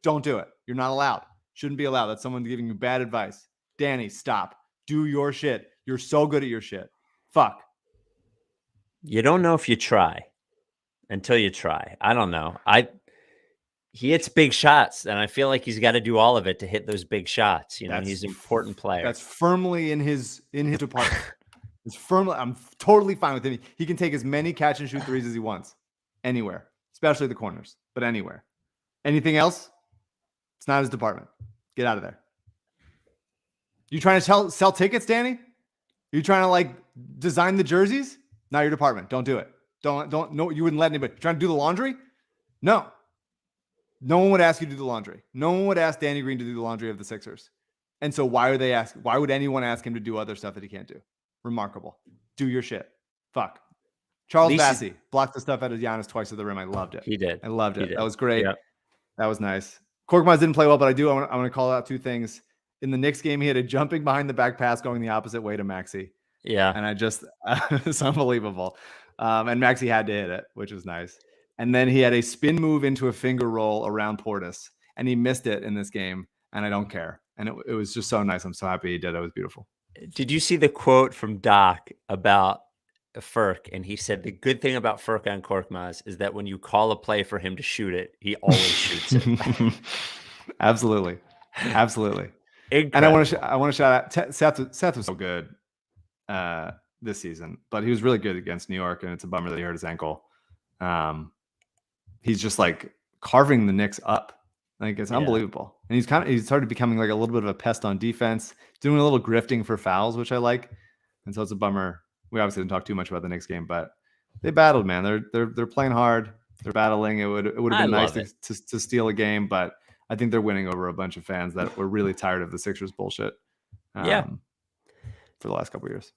don't do it. You're not allowed. Shouldn't be allowed. That's someone giving you bad advice. Danny, stop. Do your shit. You're so good at your shit. Fuck. You don't know if you try until you try. I don't know. He hits big shots, and I feel like he's got to do all of it to hit those big shots. You know, he's an important player. That's firmly in his department. It's firmly. I'm totally fine with him. He can take as many catch and shoot threes as he wants, anywhere, especially the corners, but anywhere. Anything else? It's not his department. Get out of there. You trying to sell tickets, Danny? You trying to like design the jerseys? Not your department. Don't do it. Don't. No, you wouldn't let anybody. Trying to do the laundry? No. No one would ask you to do the laundry. No one would ask Danny Green to do the laundry of the Sixers. And so why would anyone ask him to do other stuff that he can't do? Remarkable. Do your shit. Fuck. Charles Bassey blocked the stuff out of Giannis twice at the rim. I loved it. He did. I loved it. That was great. Yep. That was nice. Korkmaz didn't play well, but I want to call out two things. In the Knicks game, he had a jumping behind the back pass going the opposite way to Maxey. Yeah. And it's unbelievable. And Maxey had to hit it, which was nice. And then he had a spin move into a finger roll around Portis, and he missed it in this game. And I don't care. And it was just so nice. I'm so happy he did. It was beautiful. Did you see the quote from Doc about Furk, and he said the good thing about Furk on Korkmaz is that when you call a play for him to shoot it, he always shoots it. Absolutely. Incredible. And I want to shout out Seth was so good this season, but he was really good against New York, and it's a bummer that he hurt his ankle. He's just like carving the Knicks up. Like it's unbelievable. And he's started becoming like a little bit of a pest on defense, doing a little grifting for fouls, which I like. And so it's a bummer. We obviously didn't talk too much about the Knicks game, but they battled, man. They're playing hard. They're battling. It would have been nice to steal a game, but I think they're winning over a bunch of fans that were really tired of the Sixers bullshit. For the last couple of years.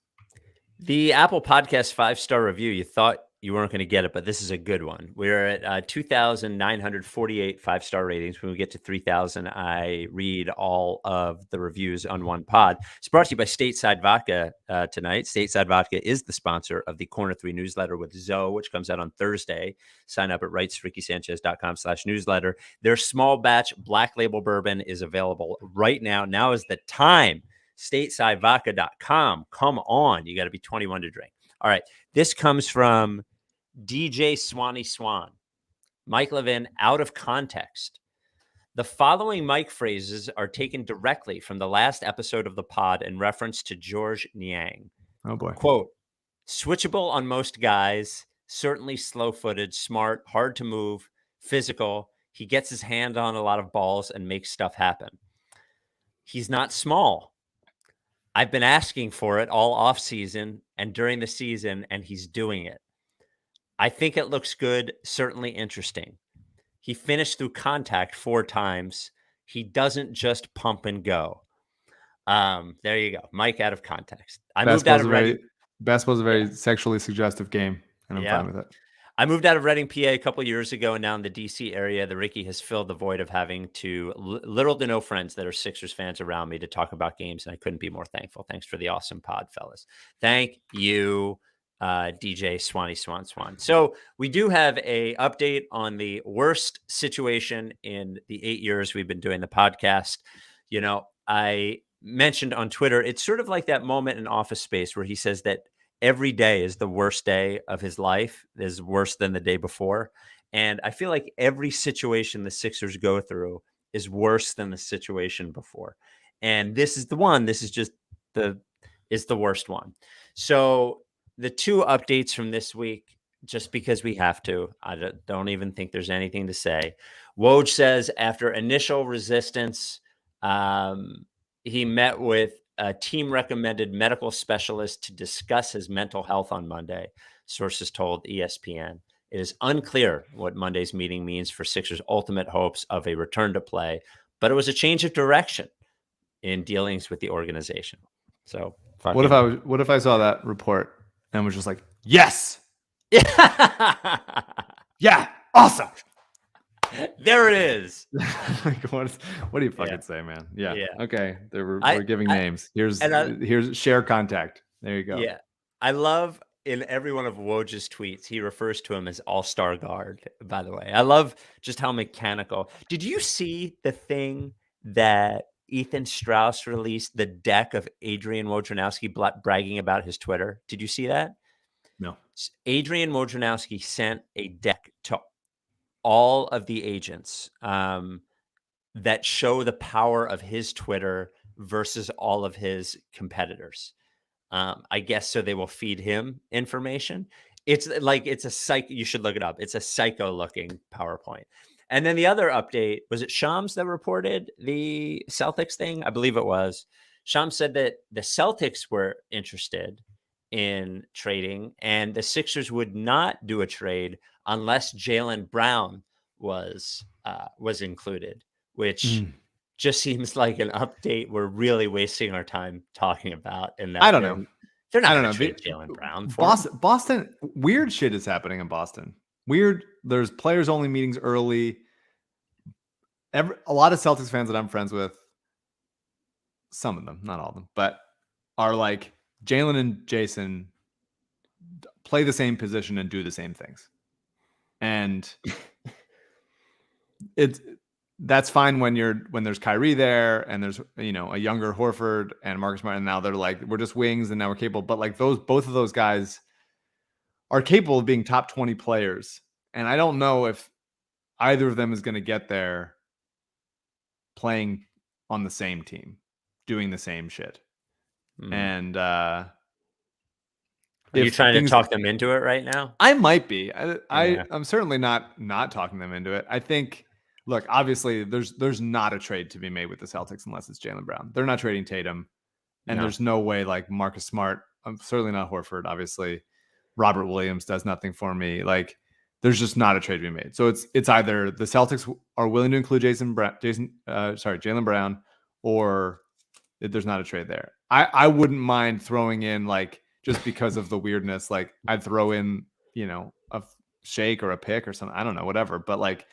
The Apple Podcast 5-star review, you thought you weren't going to get it, but this is a good one. We're at 2,948 5-star ratings. When we get to 3,000, I read all of the reviews on one pod. It's brought to you by Stateside Vodka tonight. Stateside Vodka is the sponsor of the Corner 3 newsletter with Zoe, which comes out on Thursday. Sign up at writesrickysanchez.com/newsletter. Their small batch black label bourbon is available right now. Now is the time. StatesideVodka.com. Come on. You got to be 21 to drink. All right. This comes from DJ Swanee Swan. Mike Levin, out of context. The following mic phrases are taken directly from the last episode of the pod in reference to George Niang. Oh, boy. Quote, switchable on most guys, certainly slow-footed, smart, hard to move, physical. He gets his hand on a lot of balls and makes stuff happen. He's not small. I've been asking for it all off season and during the season, and he's doing it. I think it looks good, certainly interesting. He finished through contact 4 times. He doesn't just pump and go. There you go. Mike, out of context. Basketball is a very sexually suggestive game, and I'm fine with it. I moved out of Reading, PA a couple of years ago, and now in the DC area, the Ricky has filled the void of having little to no friends that are Sixers fans around me to talk about games, and I couldn't be more thankful. Thanks for the awesome pod, fellas. Thank you, DJ Swanee Swan. So we do have a update on the worst situation in the 8 years we've been doing the podcast. You know, I mentioned on Twitter, it's sort of like that moment in Office Space where he says that every day is the worst day of his life, is worse than the day before. And I feel like every situation the Sixers go through is worse than the situation before. And this is the one, this is just the worst one. So the 2 updates from this week, just because we have to, I don't even think there's anything to say. Woj says after initial resistance, he met with a team-recommended medical specialist to discuss his mental health on Monday, sources told ESPN. It is unclear what Monday's meeting means for Sixers' ultimate hopes of a return to play, but it was a change of direction in dealings with the organization. So, what if I saw that report and was just like, yes, yeah, awesome. There it is. Like, what do you fucking say, man? Yeah. Okay. We're giving names. Here's share contact. There you go. Yeah. I love in every one of Woj's tweets, he refers to him as all-star guard, by the way. I love just how mechanical. Did you see the thing that Ethan Strauss released, the deck of Adrian Wojnarowski bragging about his Twitter? Did you see that? No. Adrian Wojnarowski sent a deck to all of the agents that show the power of his Twitter versus all of his competitors. I guess so they will feed him information. It's like, it's a psych. You should look it up. It's a psycho looking PowerPoint. And then the other update, was it Shams that reported the Celtics thing? I believe it was. Shams said that the Celtics were interested in trading and the Sixers would not do a trade unless Jaylen Brown was included, which just seems like an update we're really wasting our time talking about. And I don't know. They're not going to trade Jaylen Brown. Boston, weird shit is happening in Boston. Weird. There's players only meetings early. A lot of Celtics fans that I'm friends with, some of them, not all of them, but are like, Jaylen and Jason play the same position and do the same things. And that's fine when there's Kyrie there and there's, a younger Horford and Marcus Smart, and now they're like, we're just wings and now we're capable. But like both of those guys are capable of being top 20 players. And I don't know if either of them is going to get there playing on the same team, doing the same shit. And are you trying to talk them into it right now? I might be. I'm certainly not talking them into it. I think, look, obviously there's not a trade to be made with the Celtics unless it's Jaylen Brown. They're not trading Tatum, and there's no way like Marcus Smart. I'm certainly not Horford. Obviously, Robert Williams does nothing for me. Like, there's just not a trade to be made. So it's either the Celtics are willing to include Jaylen Brown, or there's not a trade there. I wouldn't mind throwing in, like, just because of the weirdness, like I'd throw in, a shake or a pick or something. I don't know, whatever. But like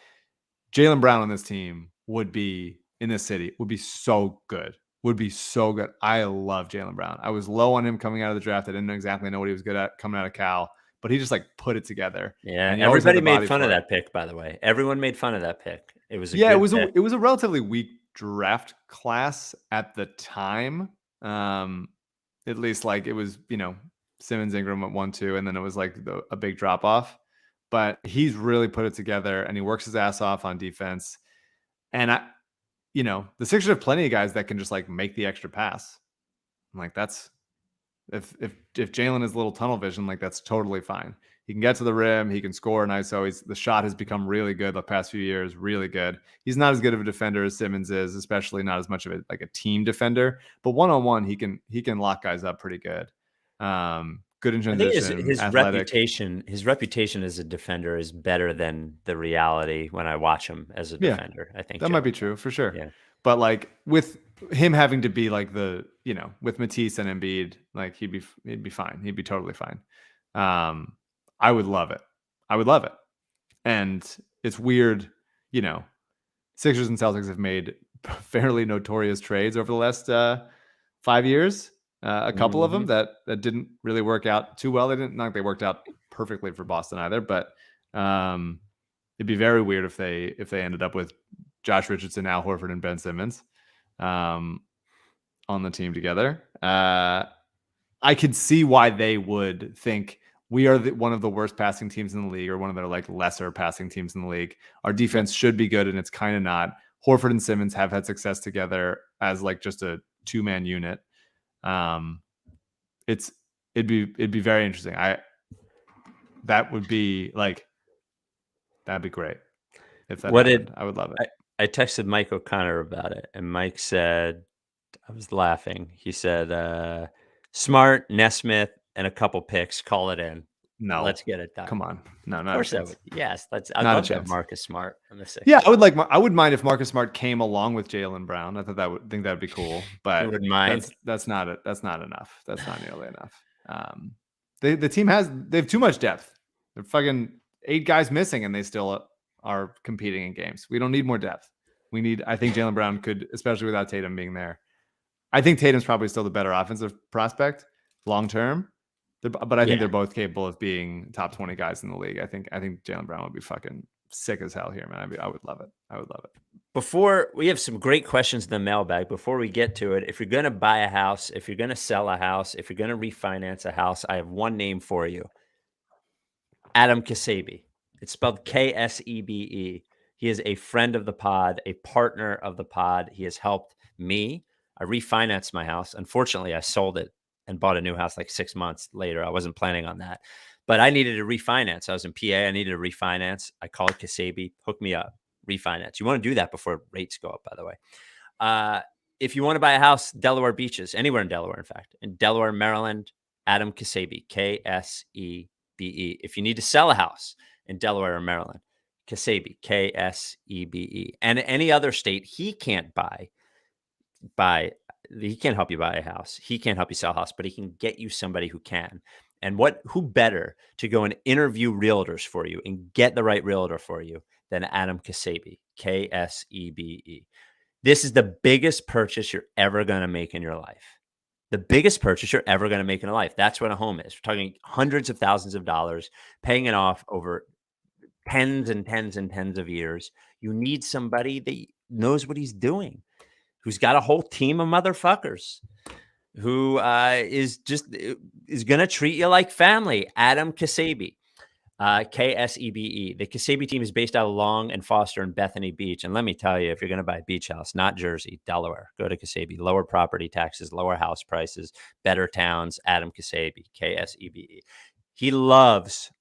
Jaylen Brown on this team would be in this city would be so good. Would be so good. I love Jaylen Brown. I was low on him coming out of the draft. I didn't exactly know what he was good at coming out of Cal, but he just like put it together. Yeah, and everybody made fun of that pick, by the way. Everyone made fun of that pick. It was it was a relatively weak draft class at the time. At least like it was, Simmons, Ingram at 1-2, and then it was like a big drop off. But he's really put it together, and he works his ass off on defense. And the Sixers have plenty of guys that can just like make the extra pass. I'm like, that's if Jaylen is a little tunnel vision, like that's totally fine. He can get to the rim, he can score an ISO. The shot has become really good the past few years, really good. He's not as good of a defender as Simmons is, especially not as much of a team defender. But one-on-one, he can lock guys up pretty good. Good in transition. I think his reputation as a defender is better than the reality when I watch him as a defender. I think that might be true for sure. Yeah. But like with him having to be like with Matisse and Embiid, like he'd be fine. He'd be totally fine. I would love it. And it's weird, Sixers and Celtics have made fairly notorious trades over the last 5 years. A couple of them that didn't really work out too well. They worked out perfectly for Boston either, but it'd be very weird if they ended up with Josh Richardson, Al Horford, and Ben Simmons on the team together. I could see why they would think we are one of the worst passing teams in the league, or one of their like lesser passing teams in the league. Our defense should be good, and it's kind of not. Horford and Simmons have had success together as like just a 2-man unit. It'd be very interesting. That'd be great if that happened. I would love it. I texted Mike O'Connor about it, and Mike said, I was laughing. He said, Smart, Nesmith, and a couple picks, call it in. No, let's get it done. Come on, no, not of course. Yes, I'd love to have Marcus Smart on the Sixers. Yeah, I would mind if Marcus Smart came along with Jaylen Brown. I thought that'd be cool, but I wouldn't mind. That's not enough. That's not nearly enough. The team they have too much depth. They're fucking 8 guys missing, and they still are competing in games. We don't need more depth. I think Jaylen Brown could, especially without Tatum being there. I think Tatum's probably still the better offensive prospect long term. But I think they're both capable of being top 20 guys in the league. I think Jaylen Brown would be fucking sick as hell here, man. I would love it. Before we have some great questions in the mailbag, before we get to it, if you're going to buy a house, if you're going to sell a house, if you're going to refinance a house, I have one name for you. Adam Ksebe. It's spelled Ksebe. He is a friend of the pod, a partner of the pod. He has helped me. I refinanced my house. Unfortunately, I sold it and bought a new house like 6 months later. I wasn't planning on that, but I needed to refinance. I was in PA. I needed to refinance. I called Ksebe, hook me up, refinance. You want to do that before rates go up, by the way. If you want to buy a house, Delaware Beaches, anywhere in Delaware, in fact, in Delaware, Maryland, Adam Ksebe, Ksebe. If you need to sell a house in Delaware or Maryland, Ksebe, Ksebe. And any other state, he can't he can't help you buy a house. He can't help you sell a house, but he can get you somebody who can. And who better to go and interview realtors for you and get the right realtor for you than Adam Ksebe, Ksebe. This is the biggest purchase you're ever going to make in your life. The biggest purchase you're ever going to make in life. That's what a home is. We're talking hundreds of thousands of dollars, paying it off over tens and tens and tens of years. You need somebody that knows what he's doing, who's got a whole team of motherfuckers who is going to treat you like family. Adam Ksebe. Ksebe. The Ksebe team is based out of Long and Foster and Bethany Beach. And let me tell you, if you're going to buy a beach house, not Jersey, Delaware, go to Ksebe. Lower property taxes, lower house prices, better towns. Adam Ksebe. Ksebe. He loves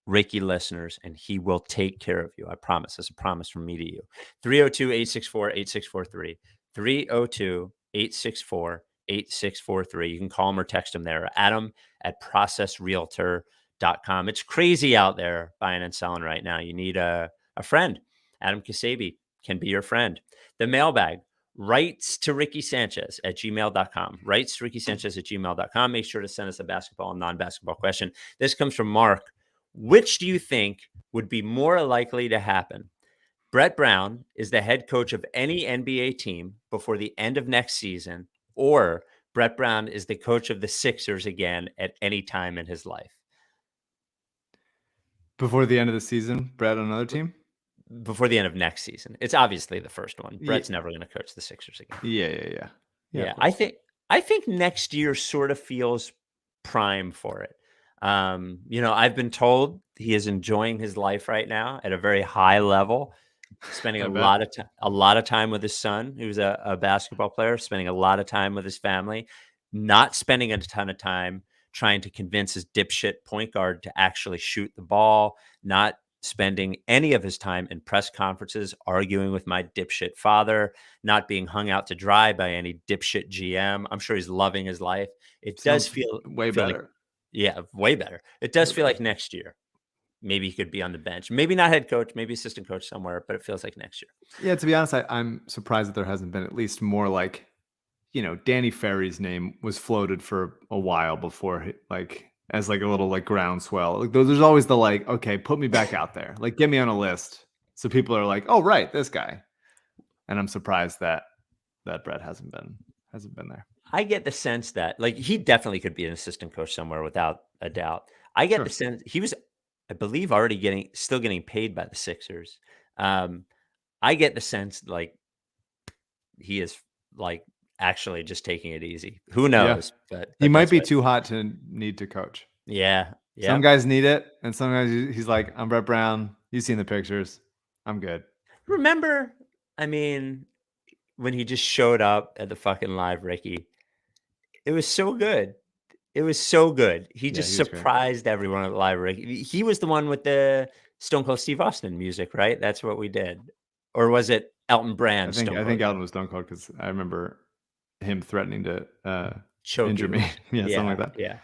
Ricky listeners, and he will take care of you. I promise. That's a promise from me to you. 302-864-8643. 302-864-8643. You can call him or text him there. Adam at processrealtor.com. It's crazy out there buying and selling right now. You need a friend. Adam Ksebe can be your friend. The mailbag, writes to Ricky Sanchez at gmail.com. Writes to Ricky Sanchez at gmail.com. Make sure to send us a basketball and non-basketball question. This comes from Mark. Which do you think would be more likely to happen? Brett Brown is the head coach of any NBA team before the end of next season, or Brett Brown is the coach of the Sixers again at any time in his life? Before the end of the season, Brett on another team? Before the end of next season. It's obviously the first one. Brett's never going to coach the Sixers again. Yeah. I think next year sort of feels prime for it. I've been told he is enjoying his life right now at a very high level, spending a lot of time with his son, who's a basketball player, spending a lot of time with his family, not spending a ton of time trying to convince his dipshit point guard to actually shoot the ball, not spending any of his time in press conferences arguing with my dipshit father, not being hung out to dry by any dipshit GM. I'm sure he's loving his life. It does feel way better. Way better. It does feel like next year, maybe he could be on the bench. Maybe not head coach, maybe assistant coach somewhere, but it feels like next year. Yeah, to be honest, I'm surprised that there hasn't been at least more like, Danny Ferry's name was floated for a while before, as like a little like groundswell. Like there's always the like, okay, put me back out there. Like get me on a list. So people are like, oh right, this guy. And I'm surprised that Brett hasn't been there. I get the sense that like he definitely could be an assistant coach somewhere without a doubt. I get the sense he was, I believe, still getting paid by the Sixers. I get the sense like he is like actually just taking it easy. Who knows? Yeah. But he might be too hot to need to coach. Yeah. Some guys need it, and some guys he's like, I'm Brett Brown. You've seen the pictures. I'm good. Remember, when he just showed up at the fucking live Ricky, it was so good. It was so good. He just surprised everyone at the live Ricky. He was the one with the Stone Cold Steve Austin music, right? That's what we did. Or was it Elton Brand? I think Elton was Stone Cold because I remember him threatening to injure me. Something like that. Yeah.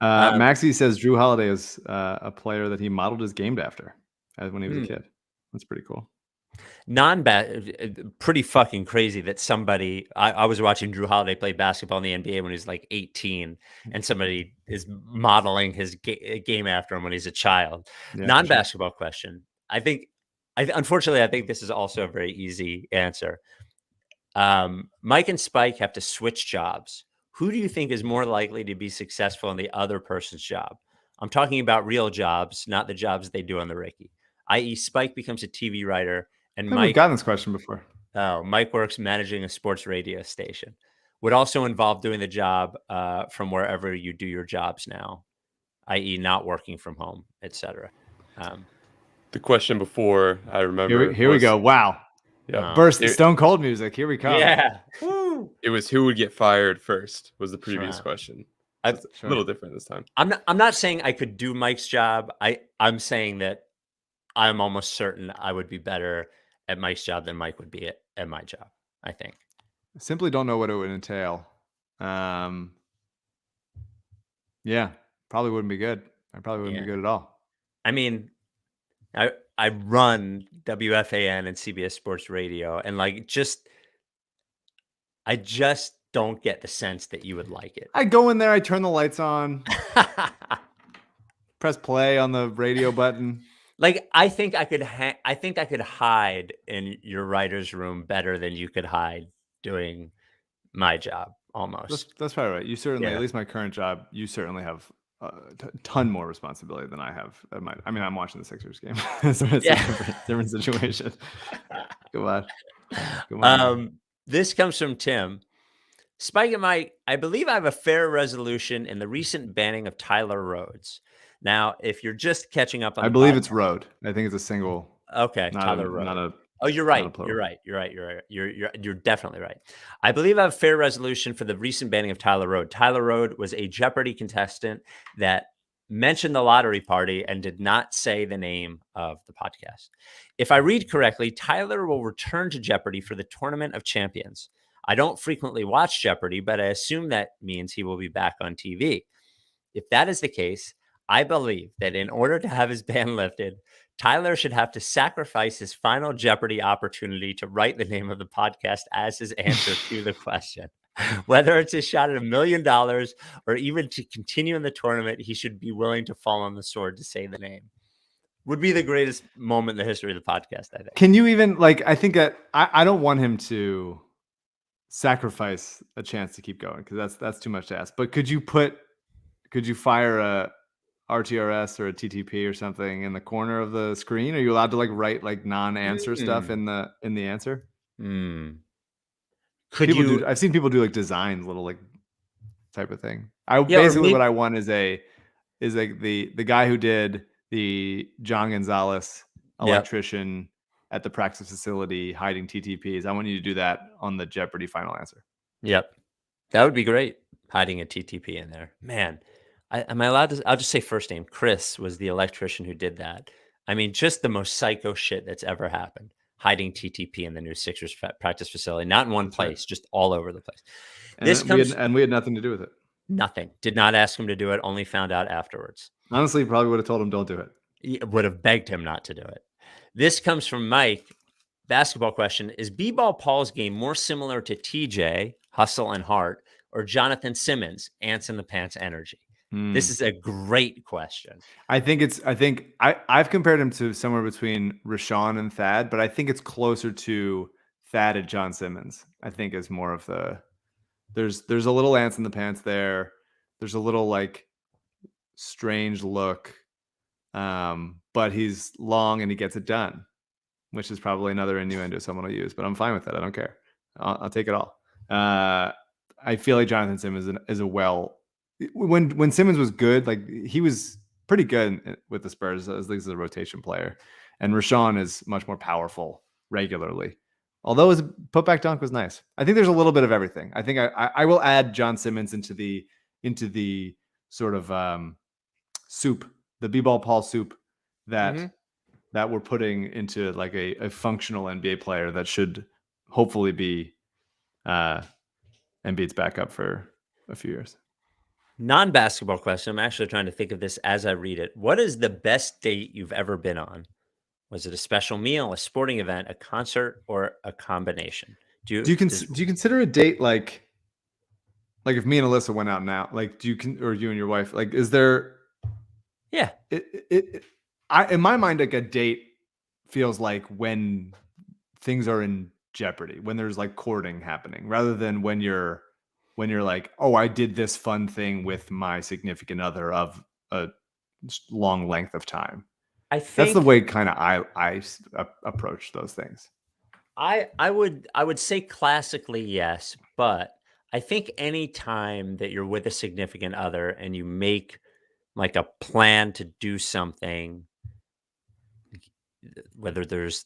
Maxie says Drew Holiday is a player that he modeled his game after when he was a kid. That's pretty cool. Pretty fucking crazy that somebody, I was watching Drew Holiday play basketball in the NBA when he was like 18, and somebody is modeling his game after him when he's a child. Yeah, non-basketball question. Unfortunately, I think this is also a very easy answer. Mike and Spike have to switch jobs. Who do you think is more likely to be successful in the other person's job? I'm talking about real jobs, not the jobs they do on the Ricky. I.e., Spike becomes a TV writer, and Mike. We've gotten this question before. Oh, Mike works managing a sports radio station. Would also involve doing the job from wherever you do your jobs now, i.e., not working from home, etc. The question before, I remember. Here we go. Wow. Yeah. Burst the Stone Cold music. Here we come. Yeah. It was who would get fired first was the previous question. A little different this time. I'm not saying I could do Mike's job. I'm saying that I'm almost certain I would be better at Mike's job than Mike would be at my job, I think. I simply don't know what it would entail. Yeah, probably wouldn't be good. I probably wouldn't be good at all. I run WFAN and CBS Sports Radio, and I just don't get the sense that you would like it. I go in there, I turn the lights on, press play on the radio button. I think I could hide in your writer's room better than you could hide doing my job. Almost. That's probably right. You certainly, at least my current job, you certainly have a ton more responsibility than I have. I'm watching the Sixers game, so it's a different situation. Come on. This comes from Tim. Spike and Mike, I believe I have a fair resolution in the recent banning of Tyler Rhodes. Now, if you're just catching up on I the believe podcast, it's Road. I think it's a single. okay, Not Tyler a Rhodes. not a. Oh, you're not a right. plural. You're right. You're definitely right. I believe I have a fair resolution for the recent banning of Tyler Rhodes. Tyler Rhodes was a Jeopardy contestant that mentioned the lottery party and did not say the name of the podcast. If I read correctly, Tyler will return to Jeopardy for the Tournament of Champions. I don't frequently watch Jeopardy, but I assume that means he will be back on TV. If that is the case, I believe that in order to have his ban lifted, Tyler should have to sacrifice his final Jeopardy opportunity to write the name of the podcast as his answer to the question. Whether it's a shot at $1 million or even to continue in the tournament, he should be willing to fall on the sword to say the name. Would be the greatest moment in the history of the podcast, I think. Can you even like? I think that I don't want him to sacrifice a chance to keep going because that's too much to ask. But could you fire a RTRS or a TTP or something in the corner of the screen? Are you allowed to like write like non-answer stuff in the answer? Could people you? do? I've seen people do like designs, little like type of thing. Basically what I want is like the guy who did the John Gonzalez electrician at the practice facility hiding TTPs. I want you to do that on the Jeopardy final answer. Yep. That would be great. Hiding a TTP in there. Man, am I allowed to? I'll just say first name. Chris was the electrician who did that. I mean, just the most psycho shit that's ever happened. Hiding TTP in the new Sixers practice facility. Not in one place, just all over the place. And we had nothing to do with it. Nothing. Did not ask him to do it. Only found out afterwards. Honestly, probably would have told him don't do it. Would have begged him not to do it. This comes from Mike. Basketball question. Is B-Ball Paul's game more similar to TJ, hustle and heart, or Jonathan Simmons, ants in the pants energy? This is a great question. I think I've compared him to somewhere between Rashawn and Thad, but I think it's closer to Thad and John Simmons. I think is more of the there's a little ants in the pants there. There's a little like strange look. But he's long and he gets it done, which is probably another innuendo someone will use, but I'm fine with that. I don't care. I'll take it all. I feel like Jonathan Simmons is when Simmons was good, like he was pretty good with the Spurs, at least as a rotation player. And Rashawn is much more powerful regularly. Although his putback dunk was nice. I think there's a little bit of everything. I think I will add John Simmons into the sort of soup, the B-ball Paul soup that we're putting into like a functional NBA player that should hopefully be Embiid's backup for a few years. Non-basketball question. I'm actually trying to think of this as I read it. What is the best date you've ever been on? Was it a special meal, a sporting event, a concert, or a combination? Do you consider a date like if me and Alyssa went out now, like or you and your wife, like is there? Yeah. In my mind, like a date feels like when things are in jeopardy, when there's like courting happening, rather than when you're like, oh, I did this fun thing with my significant other of a long length of time. I think that's the way kind of I approach those things. I would say classically yes, but I think any time that you're with a significant other and you make like a plan to do something, whether there's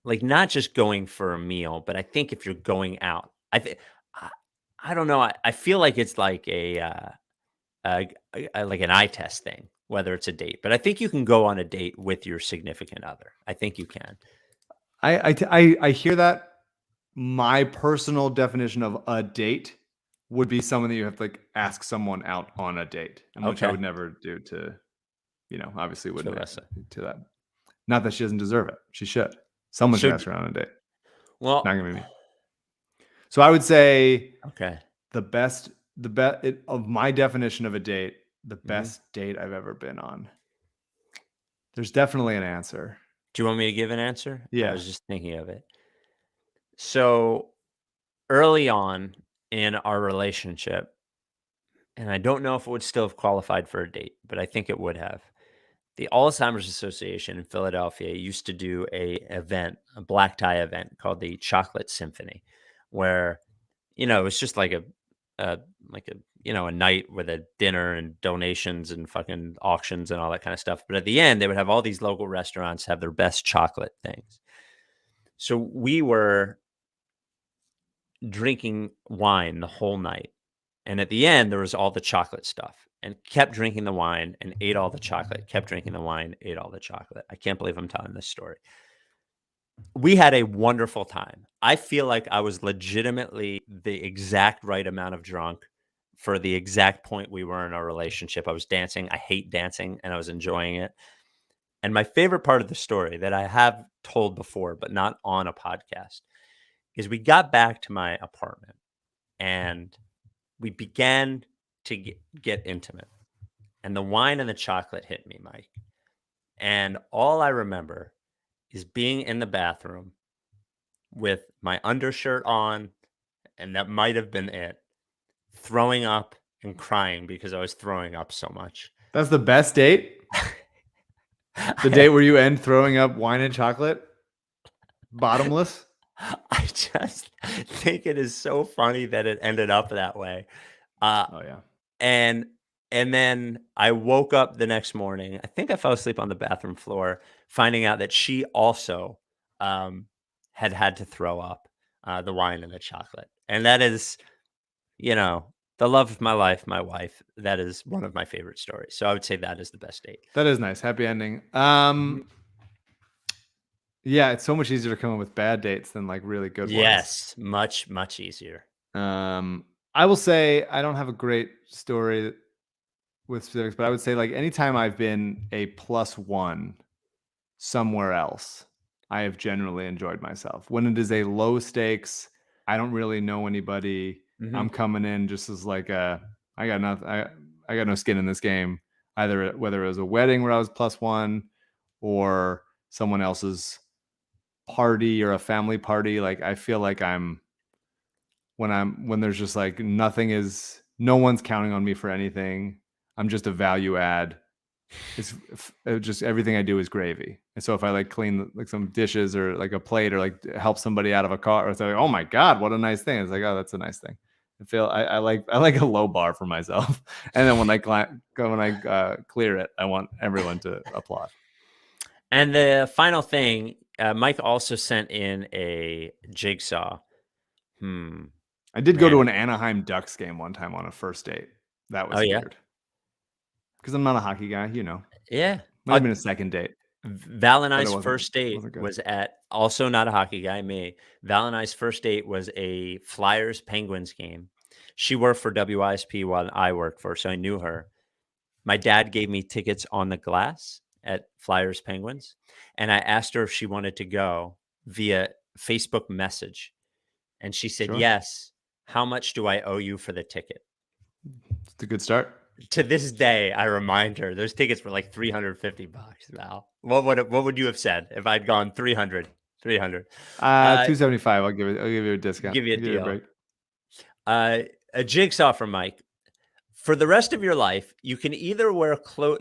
like not just going for a meal, but I think if you're going out, I don't know. I feel like it's like like an eye test thing, whether it's a date. But I think you can go on a date with your significant other. I think you can. I hear that. My personal definition of a date would be someone that you have to like ask someone out on a date, and which I would never do to, obviously wouldn't to that. Not that she doesn't deserve it. She should. Someone should ask her on a date. Well, not gonna be me. So I would say, the best of my definition of a date, the best date I've ever been on. There's definitely an answer. Do you want me to give an answer? Yeah. I was just thinking of it. So early on in our relationship, and I don't know if it would still have qualified for a date, but I think it would have. The Alzheimer's Association in Philadelphia used to do a black tie event called the Chocolate Symphony, where, it was just like like a night with a dinner and donations and fucking auctions and all that kind of stuff. But at the end, they would have all these local restaurants have their best chocolate things. So we were drinking wine the whole night. And at the end, there was all the chocolate stuff, and kept drinking the wine and ate all the chocolate, kept drinking the wine, ate all the chocolate. I can't believe I'm telling this story. We had a wonderful time. I feel like I was legitimately the exact right amount of drunk for the exact point we were in our relationship. I was dancing. I hate dancing, and I was enjoying it. And my favorite part of the story that I have told before, but not on a podcast, is we got back to my apartment and we began to get intimate, and the wine and the chocolate hit me, Mike. And all I remember is being in the bathroom with my undershirt on, and that might have been it, throwing up and crying because I was throwing up so much. That's the best date? The date where you end throwing up wine and chocolate? Bottomless? I just think it is so funny that it ended up that way. Oh yeah. And then I woke up the next morning. I think I fell asleep on the bathroom floor, finding out that she also had to throw up the wine and the chocolate. And that is, the love of my life, my wife. That is one of my favorite stories. So I would say that is the best date. That is nice. Happy ending. Yeah, it's so much easier to come up with bad dates than like really good ones. Yes, much, much easier. I will say I don't have a great story with specifics, but I would say like anytime I've been a +1 somewhere else, I have generally enjoyed myself. When it is a low stakes, I don't really know anybody. I'm coming in just as like I got no skin in this game. Either whether it was a wedding where I was +1 or someone else's party or a family party. Like I feel like when there's just like no one's counting on me for anything. I'm just a value add. It's just everything I do is gravy. And so if I like clean like some dishes or like a plate or like help somebody out of a car, or it's like, oh my God, what a nice thing. It's like, oh, that's a nice thing. I like a low bar for myself. And then when I clear it, I want everyone to applaud. And the final thing, Mike also sent in a jigsaw. I did go to an Anaheim Ducks game one time on a first date. That was weird. Because I'm not a hockey guy, Yeah. Might have been a second date. Val and I's first date was also not a hockey guy, me. Val and I's first date was a Flyers Penguins game. She worked for WISP while I worked for her, so I knew her. My dad gave me tickets on the glass at Flyers Penguins, and I asked her if she wanted to go via Facebook message. And she said, yes. How much do I owe you for the ticket? It's a good start. To this day, I remind her those tickets were like $350, Val. What would you have said if I'd gone 300? 275. I'll give you a discount. Give you a deal. A jigsaw from Mike. For the rest of your life, you can either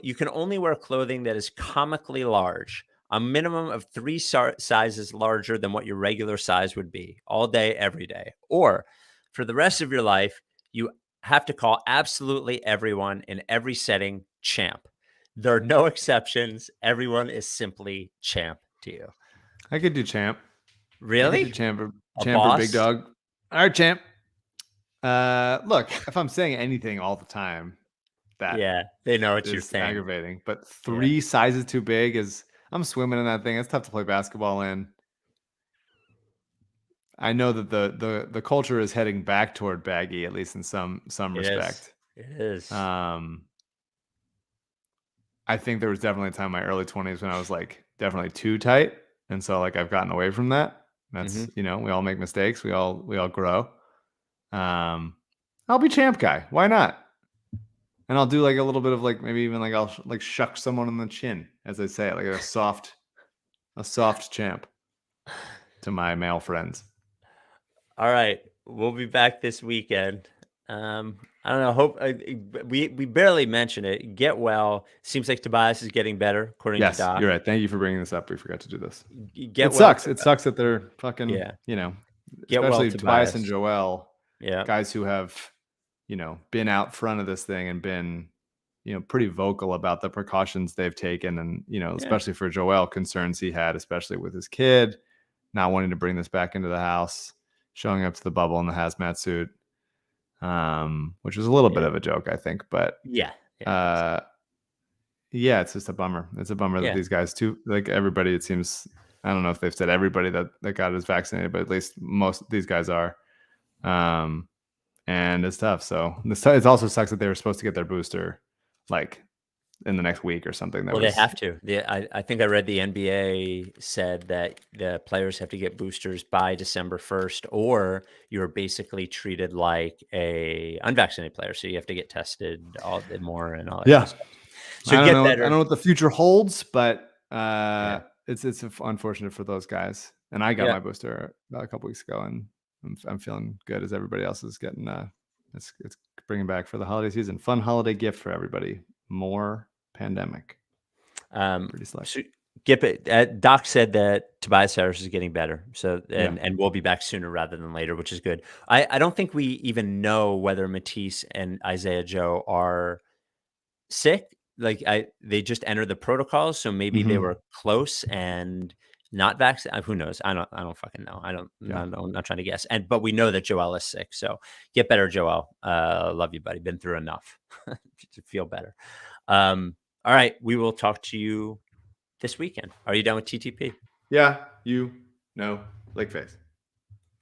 you can only wear clothing that is comically large, a minimum of 3 sizes larger than what your regular size would be, all day, every day. Or for the rest of your life, you have to call absolutely everyone in every setting champ. There are no exceptions. Everyone is simply champ to you. I could do champ. Really? I could do champ or big dog. All right, champ. Look, if I'm saying anything all the time, they know what you're saying. Aggravating. But 3 sizes too big I'm swimming in that thing. It's tough to play basketball in. I know that the culture is heading back toward baggy, at least in some respect. It is. I think there was definitely a time in my early 20s when I was like definitely too tight, and so like I've gotten away from that. That's we all make mistakes. We all grow. I'll be champ guy. Why not? And I'll do like a little bit of like maybe even like I'll like shuck someone on the chin as I say it, like a soft champ to my male friends. All right, we'll be back this weekend. I don't know. Hope we barely mentioned it. Get well. Seems like Tobias is getting better, according to Doc. You're right. Thank you for bringing this up. We forgot to do this. Sucks. It sucks that they're fucking. Get especially well, Tobias and Joel. Yeah, guys who have been out front of this thing and been, pretty vocal about the precautions they've taken. And, especially for Joel, concerns he had, especially with his kid, not wanting to bring this back into the house, showing up to the bubble in the hazmat suit, which was a little bit of a joke, I think. But it's just a bummer. It's a bummer that these guys too, like everybody, it seems, I don't know if they've said everybody that got is vaccinated, but at least most of these guys are. And it's tough. So it also sucks that they were supposed to get their booster like in the next week or something. They have to. I think I read the NBA said that the players have to get boosters by December 1st, or you're basically treated like a unvaccinated player. So you have to get tested more and all that. Yeah. Stuff. So I don't know what the future holds, but it's unfortunate for those guys. And I got my booster a couple weeks ago, and I'm feeling good as everybody else is getting. It's bringing back for the holiday season. Fun holiday gift for everybody. More pandemic. Pretty select. So, Doc said that Tobias Harris is getting better. So and we'll be back sooner rather than later, which is good. I don't think we even know whether Matisse and Isaiah Joe are sick. Like they just entered the protocols, so maybe they were close and not vaccinated. Who knows? I don't fucking know. I'm not trying to guess. But we know that Joel is sick. So get better, Joel. Love you, buddy. Been through enough to feel better. All right. We will talk to you this weekend. Are you done with TTP? Yeah. Lake face.